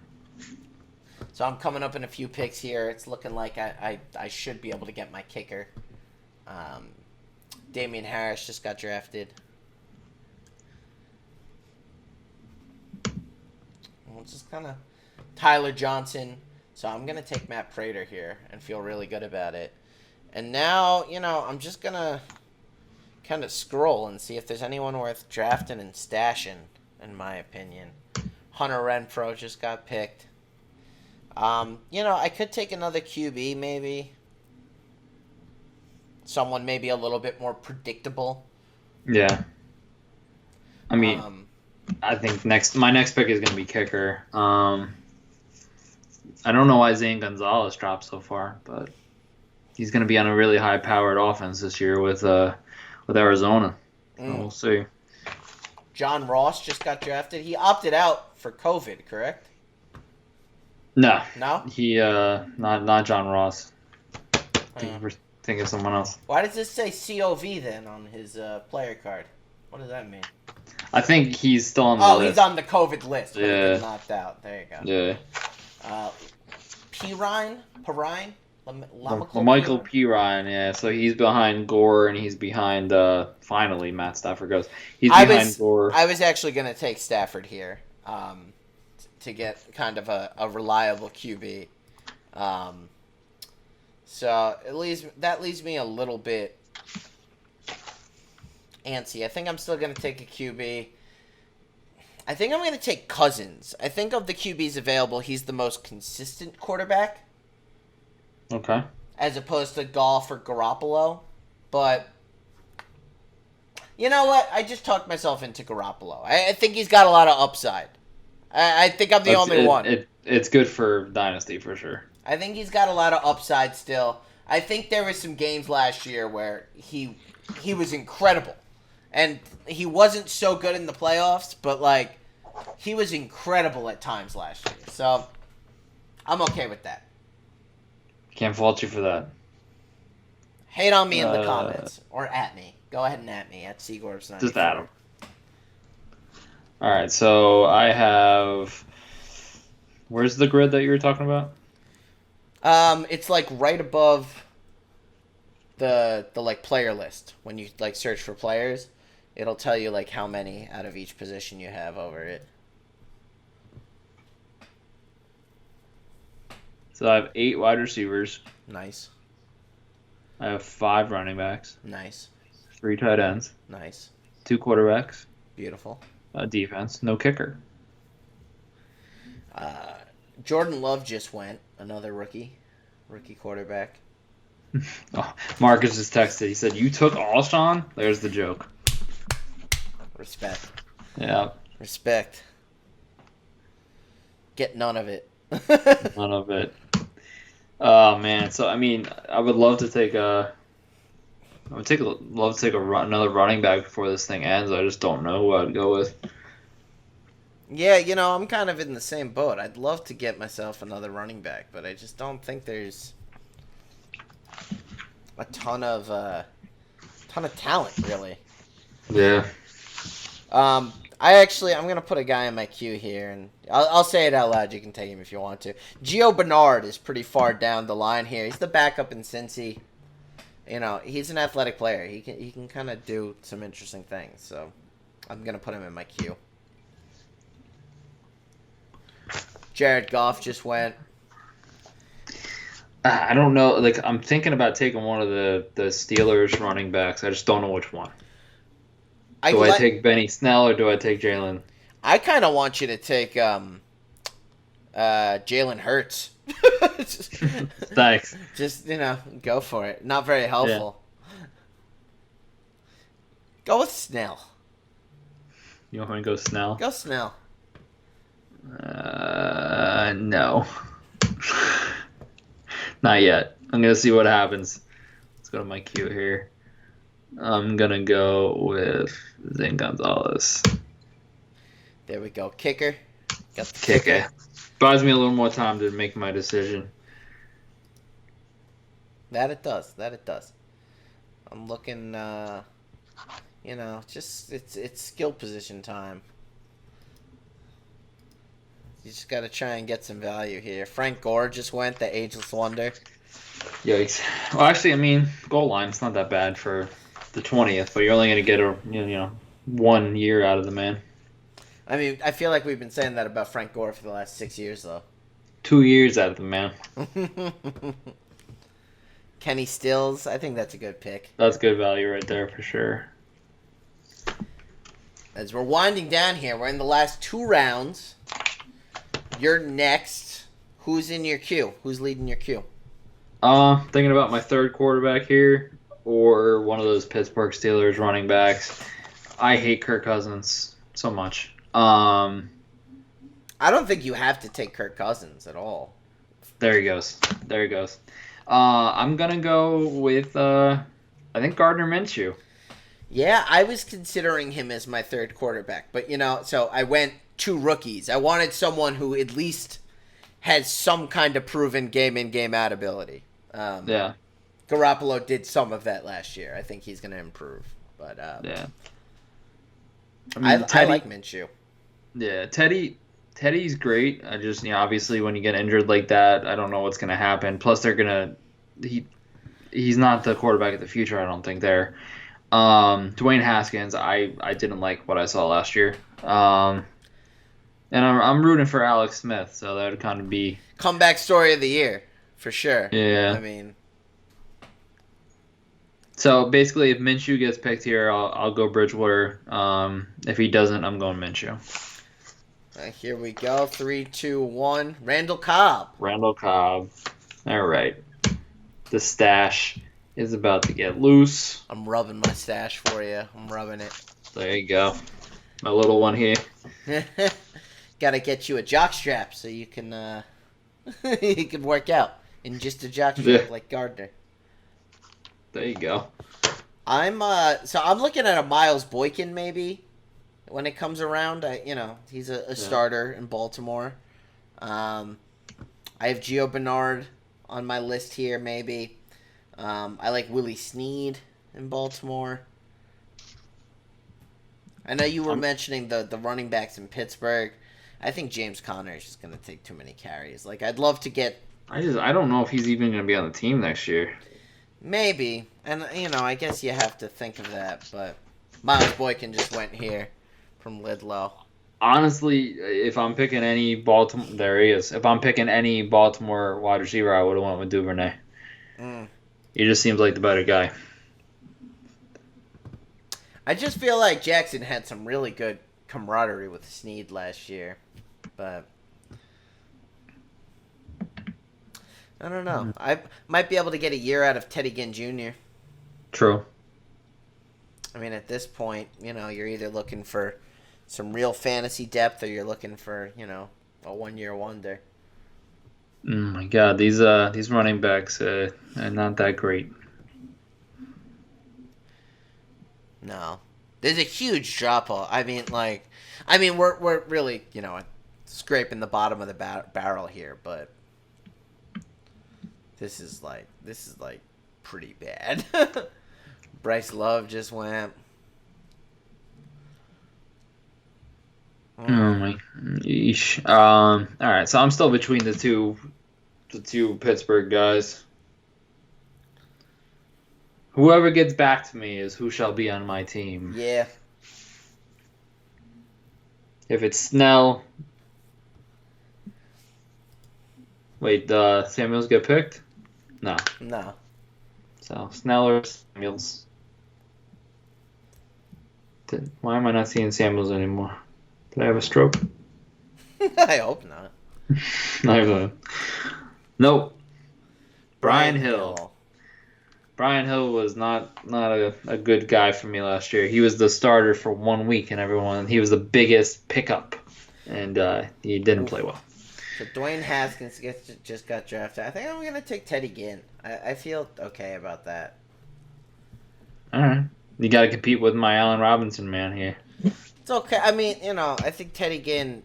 So I'm coming up in a few picks here. It's looking like I should be able to get my kicker. Damian Harris just got drafted. We'll just kind of Tyler Johnson. So I'm going to take Matt Prater here and feel really good about it. And now, I'm just going to kind of scroll and see if there's anyone worth drafting and stashing, in my opinion. Hunter Renfrow just got picked. I could take another QB maybe. Someone maybe a little bit more predictable. Yeah. I mean, I think my next pick is going to be kicker. I don't know why Zane Gonzalez dropped so far, but he's going to be on a really high-powered offense this year with Arizona. We'll see. John Ross just got drafted. He opted out for COVID, correct? No. No? He not John Ross. Think of someone else. Why does this say COV then on his player card? What does that mean? I think he's still on the list. Oh, he's on the COVID list. But he Yeah. knocked out. There you go. Yeah. Pirine? Michael P. Ryan, yeah. So he's behind Gore, and he's behind, finally, Matt Stafford goes. He's behind Gore. I was actually going to take Stafford here to get kind of a reliable QB. So that leaves me a little bit antsy. I think I'm still going to take a QB. I think I'm going to take Cousins. I think of the QBs available, he's the most consistent quarterback. Okay. As opposed to Goff or Garoppolo. But you know what? I just talked myself into Garoppolo. I think he's got a lot of upside. I think I'm the only one. It's good for Dynasty for sure. I think he's got a lot of upside still. I think there was some games last year where he was incredible. And he wasn't so good in the playoffs, but he was incredible at times last year. So I'm okay with that. Can't fault you for that. Hate on me in the comments. Or at me. Go ahead and at me. At Seagorps94. Just at him. Alright, so I have... Where's the grid that you were talking about? It's right above the player list. When you search for players, it'll tell you how many out of each position you have over it. So I have 8 wide receivers. Nice. I have 5 running backs. Nice. 3 tight ends. Nice. 2 quarterbacks. Beautiful. Defense. No kicker. Jordan Love just went. Another rookie quarterback. Oh, Marcus just texted. He said, "You took Alshon?" There's the joke. Respect. Yeah. Respect. Get none of it. None of it. Oh man. So I mean, I would love to take a. Love to take another running back before this thing ends. I just don't know who I'd go with. Yeah, I'm kind of in the same boat. I'd love to get myself another running back, but I just don't think there's a ton of talent, really. Yeah. I'm gonna put a guy in my queue here, and I'll say it out loud. You can take him if you want to. Gio Bernard is pretty far down the line here. He's the backup in Cincy. He's an athletic player. He can kind of do some interesting things. So I'm gonna put him in my queue. Jared Goff just went. I don't know. I'm thinking about taking one of the Steelers running backs. I just don't know which one. Do I take Benny Snell or do I take Jalen? I kind of want you to take Jalen Hurts. Thanks. Just, go for it. Not very helpful. Yeah. Go with Snell. You want me to go Snell? Go Snell. No. Not yet. I'm going to see what happens. Let's go to my queue here. I'm going to go with Zane Gonzalez. There we go. Kicker. Got the kicker. Buys me a little more time to make my decision. That it does. That it does. I'm looking, just it's skill position time. You just got to try and get some value here. Frank Gore just went, the ageless wonder. Yikes. Well, actually, I mean, goal line's not that bad for the 20th, but you're only going to get 1 year out of the man. I mean, I feel like we've been saying that about Frank Gore for the last 6 years, though. 2 years out of the man. Kenny Stills, I think that's a good pick. That's good value right there for sure. As we're winding down here, we're in the last 2 rounds. You're next. Who's in your queue? Who's leading your queue? Thinking about my third quarterback here, or one of those Pittsburgh Steelers running backs. I hate Kirk Cousins so much. I don't think you have to take Kirk Cousins at all. There he goes. I'm gonna go with I think Gardner Minshew. Yeah, I was considering him as my third quarterback, but so I went 2 rookies. I wanted someone who at least has some kind of proven game in, game out ability. Yeah. Garoppolo did some of that last year. I think he's going to improve. But yeah. I like Minshew. Yeah, Teddy's great. I just obviously when you get injured like that, I don't know what's going to happen. Plus he's not the quarterback of the future, I don't think there. Dwayne Haskins, I didn't like what I saw last year. And I'm rooting for Alex Smith, so that would kind of be comeback story of the year for sure. Yeah. I mean, so basically, if Minshew gets picked here, I'll go Bridgewater. If he doesn't, I'm going Minshew. Here we go. 3, 2, 1. Randall Cobb. All right. The stash is about to get loose. I'm rubbing my stash for you. I'm rubbing it. There you go. My little one here. Got to get you a jock strap so you can you can work out in just a jock strap like Gardner. There you go. I'm looking at a Miles Boykin maybe when it comes around. He's a starter in Baltimore. I have Gio Bernard on my list here maybe. I like Willie Snead in Baltimore. I know you were mentioning the running backs in Pittsburgh. I think James Conner is just going to take too many carries. Like, I'd love to get... I don't know if he's even going to be on the team next year. Maybe. And, I guess you have to think of that. But Miles Boykin just went here from Lidlow. Honestly, if I'm picking any Baltimore... There he is. If I'm picking any Baltimore wide receiver, I would have went with Duvernay. He just seems like the better guy. I just feel like Jackson had some really good camaraderie with Snead last year. But I don't know. I might be able to get a year out of Teddy Ginn Jr. True. I mean, at this point, you're either looking for some real fantasy depth or you're looking for, a 1-year wonder. Oh my God, these running backs are not that great. No, there's a huge drop off. We're really scraping the bottom of the barrel here, but this is pretty bad. Bryce Love just went. Oh my, yeesh. All right, so I'm still between the two Pittsburgh guys. Whoever gets back to me is who shall be on my team. Yeah. If it's Snell. Wait, Samuels get picked? No. No. So Snell or Samuels. Why am I not seeing Samuels anymore? Did I have a stroke? I hope not. Nope. Brian Hill. Brian Hill was not a good guy for me last year. He was the starter for 1 week, and he was the biggest pickup, and he didn't play well. So Dwayne Haskins just got drafted. I think I'm going to take Teddy Ginn. I feel okay about that. All right. You got to compete with my Allen Robinson man here. It's okay. I mean, I think Teddy Ginn,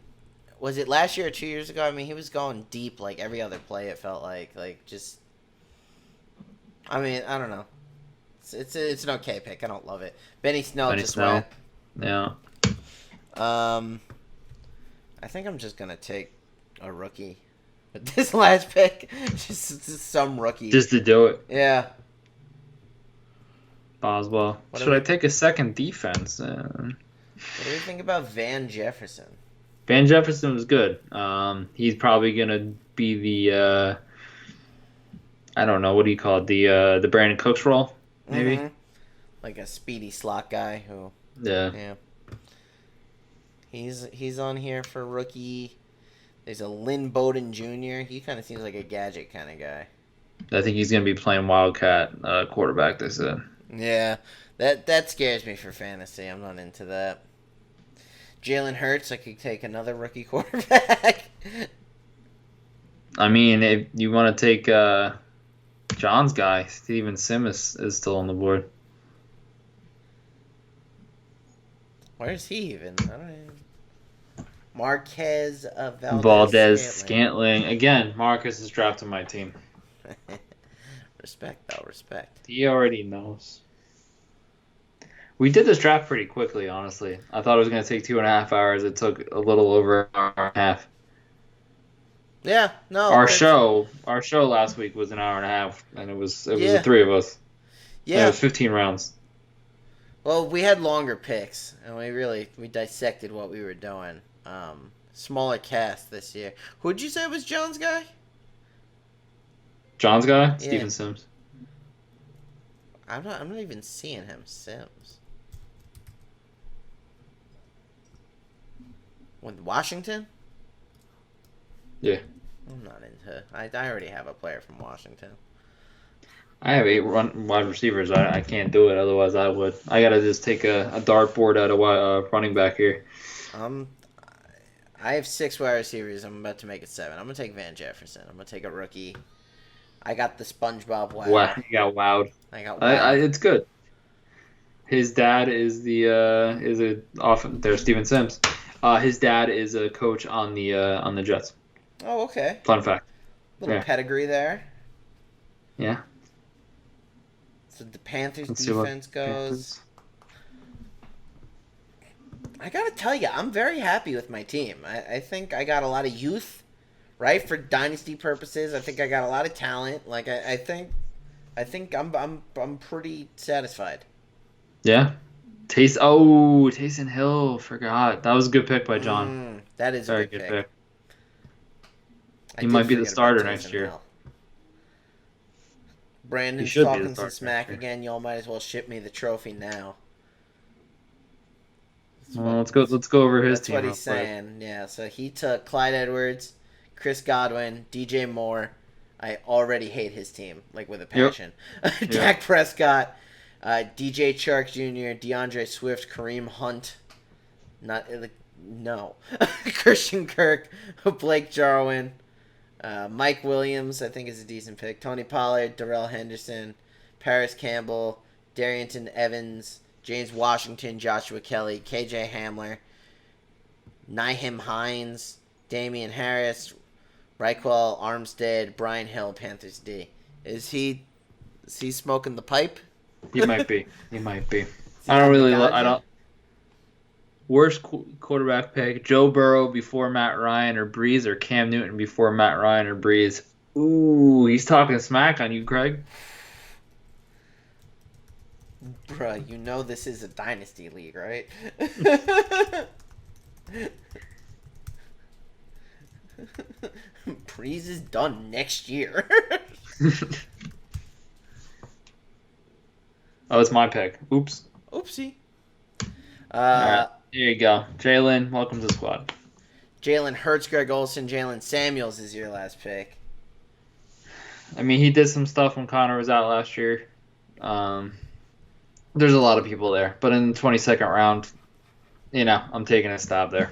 was it last year or 2 years ago? I mean, he was going deep like every other play, it felt like. Like, just... I mean, I don't know. It's an okay pick. I don't love it. Benny Snell Benny just Snell. went. Yeah. I think I'm just gonna take a rookie with this last pick. Just some rookie. Just to do it. Yeah. Boswell. What do Should we- I take a second defense? What do we think about Van Jefferson? Van Jefferson was good. He's probably gonna be the I don't know, what do you call it? The Brandon Cooks role, maybe. Mhm. Like a speedy slot guy who. Yeah. Yeah. He's on here for rookie. There's a Lynn Bowden Jr. He kind of seems like a gadget kind of guy. I think he's gonna be playing Wildcat quarterback this year. Yeah, that scares me for fantasy. I'm not into that. Jalen Hurts, I could take another rookie quarterback. I mean, if you want to take John's guy, Steven Sims is still on the board. Where's he even? I don't even... Marquez Valdez-Scantling. Again, Marcus is drafting my team. Respect, though. Respect. He already knows. We did this draft pretty quickly, honestly. I thought it was going to take 2.5 hours. It took a little over an hour and a half. Yeah, no. Our show last week was an hour and a half, and it was Yeah. the three of us. And Yeah. it was 15 rounds. Well, we had longer picks, and we dissected what we were doing. Smaller cast this year. Who'd you say was John's guy? John's guy, Yeah. Steven Sims. I'm not even seeing him. Sims. With Washington? Yeah. I'm not into. I already have a player from Washington. I have 8 wide receivers. I can't do it. Otherwise, I would. I gotta just take a dartboard at a running back here. I have 6 wide receivers. I'm about to make it 7. I'm gonna take Van Jefferson. I'm gonna take a rookie. I got the SpongeBob wow. Wow, you got wowed. I got wow. It's good. His dad is there's Steven Sims. His dad is a coach on the Jets. Oh, okay. Fun fact. Little pedigree there. Yeah. So the Panthers Let's see what defense goes. Panthers. I gotta tell you, I'm very happy with my team. I think I got a lot of youth, right, for dynasty purposes. I think I got a lot of talent. Like I think I'm pretty satisfied. Yeah. Taysom Hill, forgot. That was a good pick by John. That is Very a good good pick. He might be the starter next year. Brandon's should be the talking some starter smack next year. again. Y'all might as well ship me the trophy now. Well, let's go over his That's team. what real he's quick. saying. Yeah, so he took Clyde Edwards, Chris Godwin, DJ Moore. I already hate his team, like with a passion. Dak Prescott, DJ Chark Jr., DeAndre Swift, Kareem Hunt. No. Christian Kirk, Blake Jarwin, Mike Williams, I think is a decent pick. Tony Pollard, Darrell Henderson, Paris Campbell, Darrington Evans, James Washington, Joshua Kelly, KJ Hamler, Nyheim Hines, Damian Harris, Raquel Armstead, Brian Hill, Panthers D. Is he smoking the pipe? He might be. He might be. Is he I don't on the really. Dodgers? I don't. Worst quarterback pick: Joe Burrow before Matt Ryan or Breeze, or Cam Newton before Matt Ryan or Breeze. Ooh, he's talking smack on you, Craig. Bruh, you know this is a dynasty league, right? Breeze is done next year. Oh, it's my pick. Oops. Oopsie. All right, there you go. Jalen, welcome to the squad. Jalen Hurts, Greg Olsen, Jalen Samuels is your last pick. I mean, he did some stuff when Connor was out last year. There's a lot of people there, but in the 22nd round, I'm taking a stab there.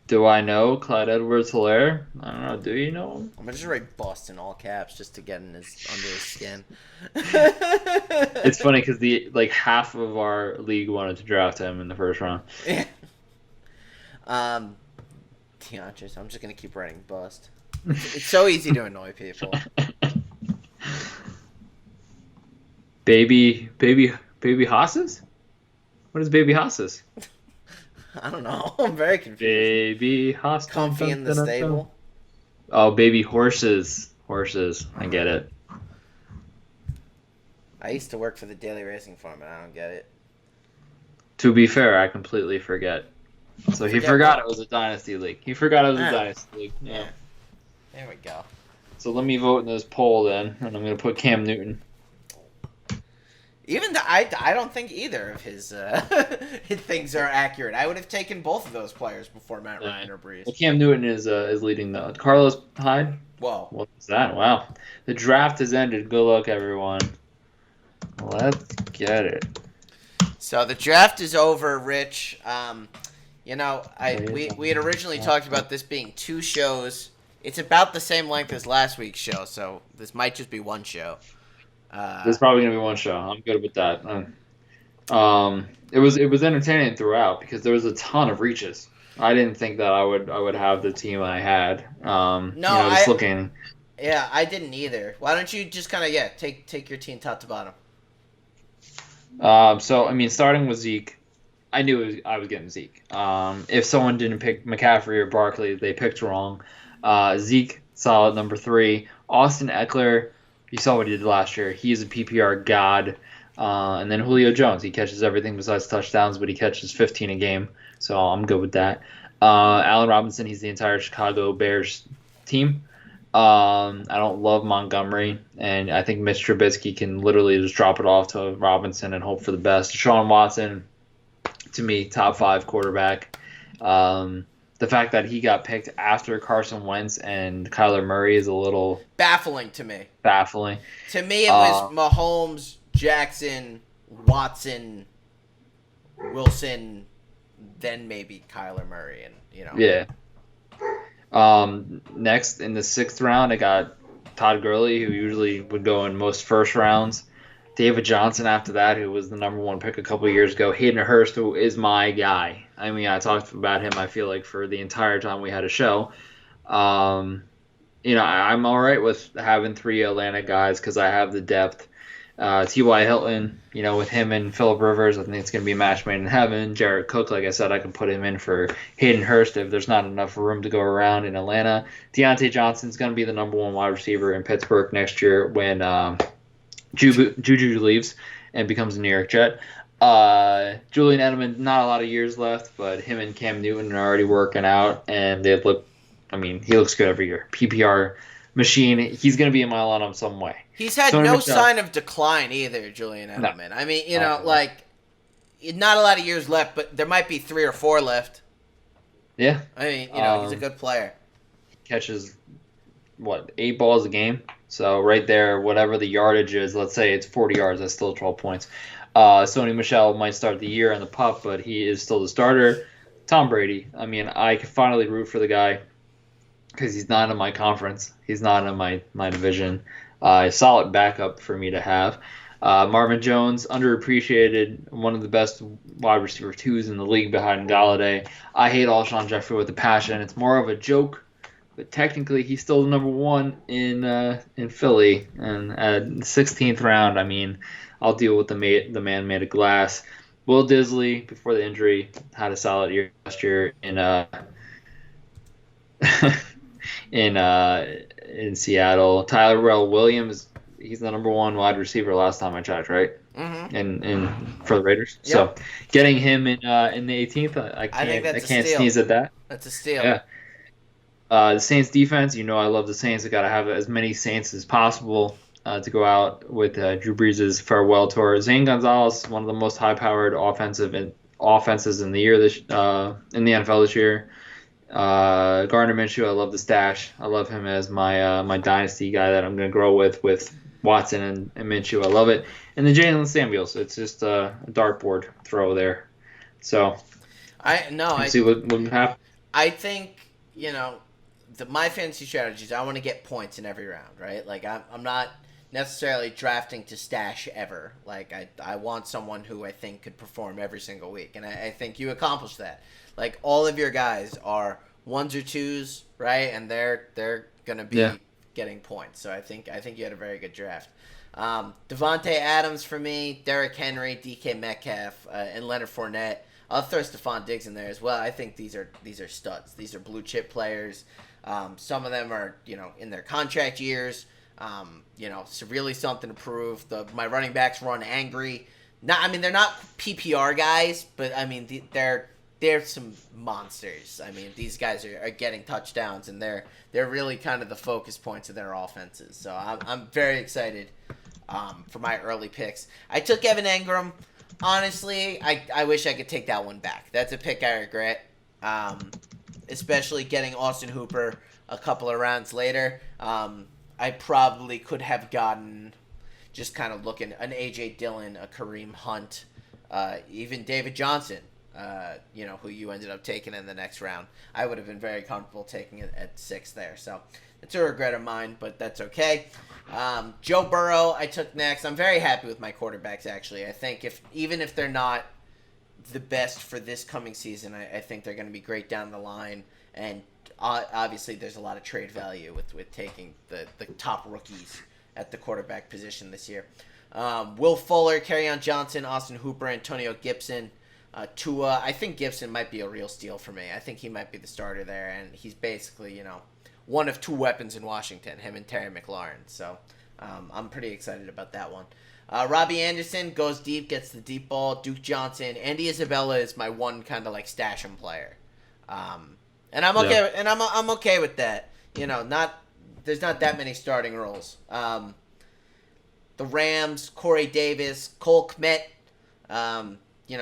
Do I know Clyde Edwards-Helaire? I don't know. Do you know him? I'm gonna just write bust in all caps just to get under his skin. It's funny because half of our league wanted to draft him in the first round. Yeah. DeAndre, so I'm just gonna keep writing bust. It's so easy to annoy people. Baby Hosses? What is baby Hosses? I don't know. I'm very confused. Baby Hoss. Dun, Comfy dun, in the dun, dun, dun. stable. Oh, baby horses. Horses. I get it. I used to work for the Daily Racing Farm, and I don't get it. To be fair, I completely forget. So he Forget forgot it what? was a dynasty league. He forgot it was a Oh, dynasty league. Yeah. yeah. There we go. So let me vote in this poll then, and I'm gonna put Cam Newton. I don't think either of his things are accurate. I would have taken both of those players before Matt Yeah. Ryan or Breeze. Well, Cam Newton is leading though. Carlos Hyde. Whoa. What's that? Wow. The draft has ended. Good luck, everyone. Let's get it. So the draft is over, Rich. We had originally talked about this being 2 shows. It's about the same length as last week's show, so this might just be 1 show. There's probably gonna be 1 show. I'm good with that. It was entertaining throughout because there was a ton of reaches. I didn't think that I would have the team I had. Just looking. Yeah, I didn't either. Why don't you just kind of take your team top to bottom? Starting with Zeke, I knew I was getting Zeke. If someone didn't pick McCaffrey or Barkley, they picked wrong. Zeke, solid number 3. Austin Eckler, you saw what he did last year. He's a PPR god. And then Julio Jones, he catches everything besides touchdowns, but he catches 15 a game, so I'm good with that. Allen Robinson, he's the entire Chicago Bears team. I don't love Montgomery, and I think Mitch Trubisky can literally just drop it off to Robinson and hope for the best. Deshaun Watson, to me, top 5 quarterback. The fact that he got picked after Carson Wentz and Kyler Murray is a little baffling to me. To me, it was Mahomes, Jackson, Watson, Wilson, then maybe Kyler Murray, and Yeah. Next in the 6th round, I got Todd Gurley, who usually would go in most first rounds. David Johnson after that, who was the number 1 pick a couple of years ago. Hayden Hurst, who is my guy. I mean, I talked about him, I feel like, for the entire time we had a show. I'm all right with having 3 Atlanta guys because I have the depth. T.Y. Hilton, with him and Phillip Rivers, I think it's going to be a match made in heaven. Jared Cook, like I said, I can put him in for Hayden Hurst if there's not enough room to go around in Atlanta. Deontay Johnson's going to be the number 1 wide receiver in Pittsburgh next year when Juju leaves and becomes a New York Jet. Julian Edelman, not a lot of years left, but him and Cam Newton are already working out, and he looks good every year. PPR machine. He's going to be in my lineup some way. He's had no sign of decline either, Julian Edelman. No. I mean, not a lot of years left, but there might be 3 or 4 left. Yeah. I mean, he's a good player. Catches, 8 balls a game? So right there, whatever the yardage is, let's say it's 40 yards, that's still 12 points. Sony Michel might start the year on the pup, but he is still the starter. Tom Brady. I mean, I can finally root for the guy because he's not in my conference. He's not in my division. A solid backup for me to have. Marvin Jones, underappreciated, one of the best wide receiver 2s in the league behind Galladay. I hate Alshon Jeffrey with a passion. It's more of a joke, but technically he's still the number 1 in Philly. And at the 16th round, I mean, I'll deal with the man made of glass. Will Disley, before the injury, had a solid year last year in Seattle. Tyrell Williams, he's the number 1 wide receiver last time I checked, right? Mm-hmm. In for the Raiders. Yep. So getting him in the 18th, I can't sneeze at that. That's a steal. Yeah. The Saints defense, I love the Saints. I got to have as many Saints as possible to go out with Drew Brees' farewell tour. Zane Gonzalez, one of the most high-powered offenses in the year in the NFL this year. Gardner Minshew, I love the stash. I love him as my dynasty guy that I'm going to grow with Watson and Minshew. I love it. And then Jalen Samuels, it's just a dartboard throw there. So see what happens. I think my fantasy strategies. I want to get points in every round, right? Like I'm not necessarily drafting to stash ever. Like I want someone who I think could perform every single week, and I think you accomplished that. Like all of your guys are 1s or 2s, right? And they're going to be getting points. So I think you had a very good draft. Devontae Adams for me, Derrick Henry, DK Metcalf, and Leonard Fournette. I'll throw Stephon Diggs in there as well. I think these are studs. These are blue chip players. Some of them are in their contract years. It's really something to prove. My running backs run angry. They're not PPR guys, but they're some monsters. These guys are getting touchdowns, and they're really kind of the focus points of their offenses. So I'm very excited for my early picks. I took Evan Engram. Honestly, I wish I could take that one back. That's a pick I regret, especially getting Austin Hooper a couple of rounds later. I probably could have gotten, just kind of looking, an A.J. Dillon, a Kareem Hunt, even David Johnson, who you ended up taking in the next round. I would have been very comfortable taking it at 6 there. So it's a regret of mine, but that's okay. Joe Burrow I took next. I'm very happy with my quarterbacks, actually. I think even if they're not the best for this coming season, I think they're going to be great down the line. And obviously there's a lot of trade value with taking the top rookies at the quarterback position this year. Will Fuller, Kerryon Johnson, Austin Hooper, Antonio Gibson, Tua. I think Gibson might be a real steal for me. I think he might be the starter there, and he's basically, one of 2 weapons in Washington, him and Terry McLaurin. So I'm pretty excited about that one. Robbie Anderson goes deep, gets the deep ball. Duke Johnson. Andy Isabella is my one kind of like stash him player. And I'm okay. And I'm okay with that. There's not that many starting roles. The Rams, Corey Davis, Cole Kmet.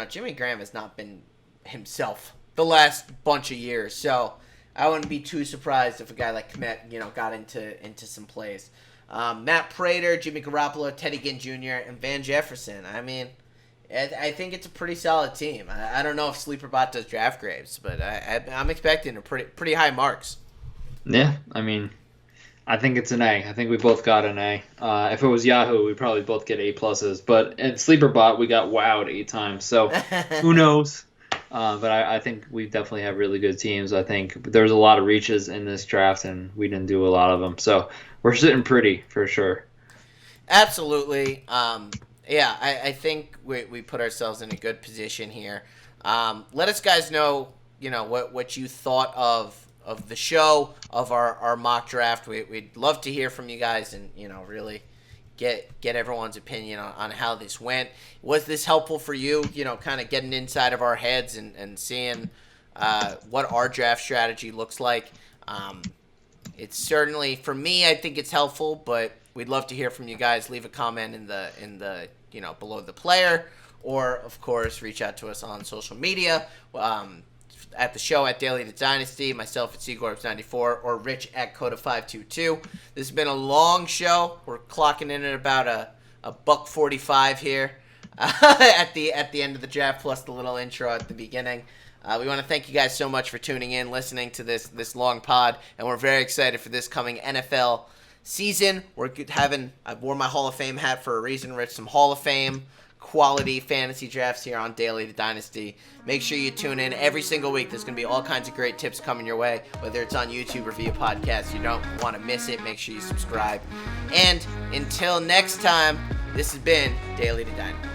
Jimmy Graham has not been himself the last bunch of years, so I wouldn't be too surprised if a guy like Kmet, got into some plays. Matt Prater, Jimmy Garoppolo, Teddy Ginn Jr., and Van Jefferson. I think it's a pretty solid team. I don't know if Sleeperbot does draft grades, but I'm expecting a pretty high marks. Yeah, I think it's an A. I think we both got an A. If it was Yahoo, we'd probably both get A pluses. But at Sleeperbot, we got wowed 8 times. So who knows? But I think we definitely have really good teams. I think there's a lot of reaches in this draft, and we didn't do a lot of them. So we're sitting pretty for sure. Absolutely. I think we put ourselves in a good position here. Let us guys know, what you thought of the show, of our mock draft. We'd love to hear from you guys and, really get everyone's opinion on how this went. Was this helpful for you, kind of getting inside of our heads and seeing what our draft strategy looks like? It's certainly, for me, I think it's helpful, but we'd love to hear from you guys. Leave a comment in the below the player, or of course reach out to us on social media. At the show at Daily to Dynasty, myself at Seagorps94, or Rich at Coda522. This has been a long show. We're clocking in at about a $1:45 here at the end of the draft, plus the little intro at the beginning. We want to thank you guys so much for tuning in, listening to this long pod, and we're very excited for this coming NFL season. I wore my Hall of Fame hat for a reason, Rich. Some Hall of Fame quality fantasy drafts here on Daily to Dynasty. Make sure you tune in every single week. There's going to be all kinds of great tips coming your way, whether it's on YouTube or via podcast. You don't want to miss it. Make sure you subscribe. And until next time, this has been Daily to Dynasty.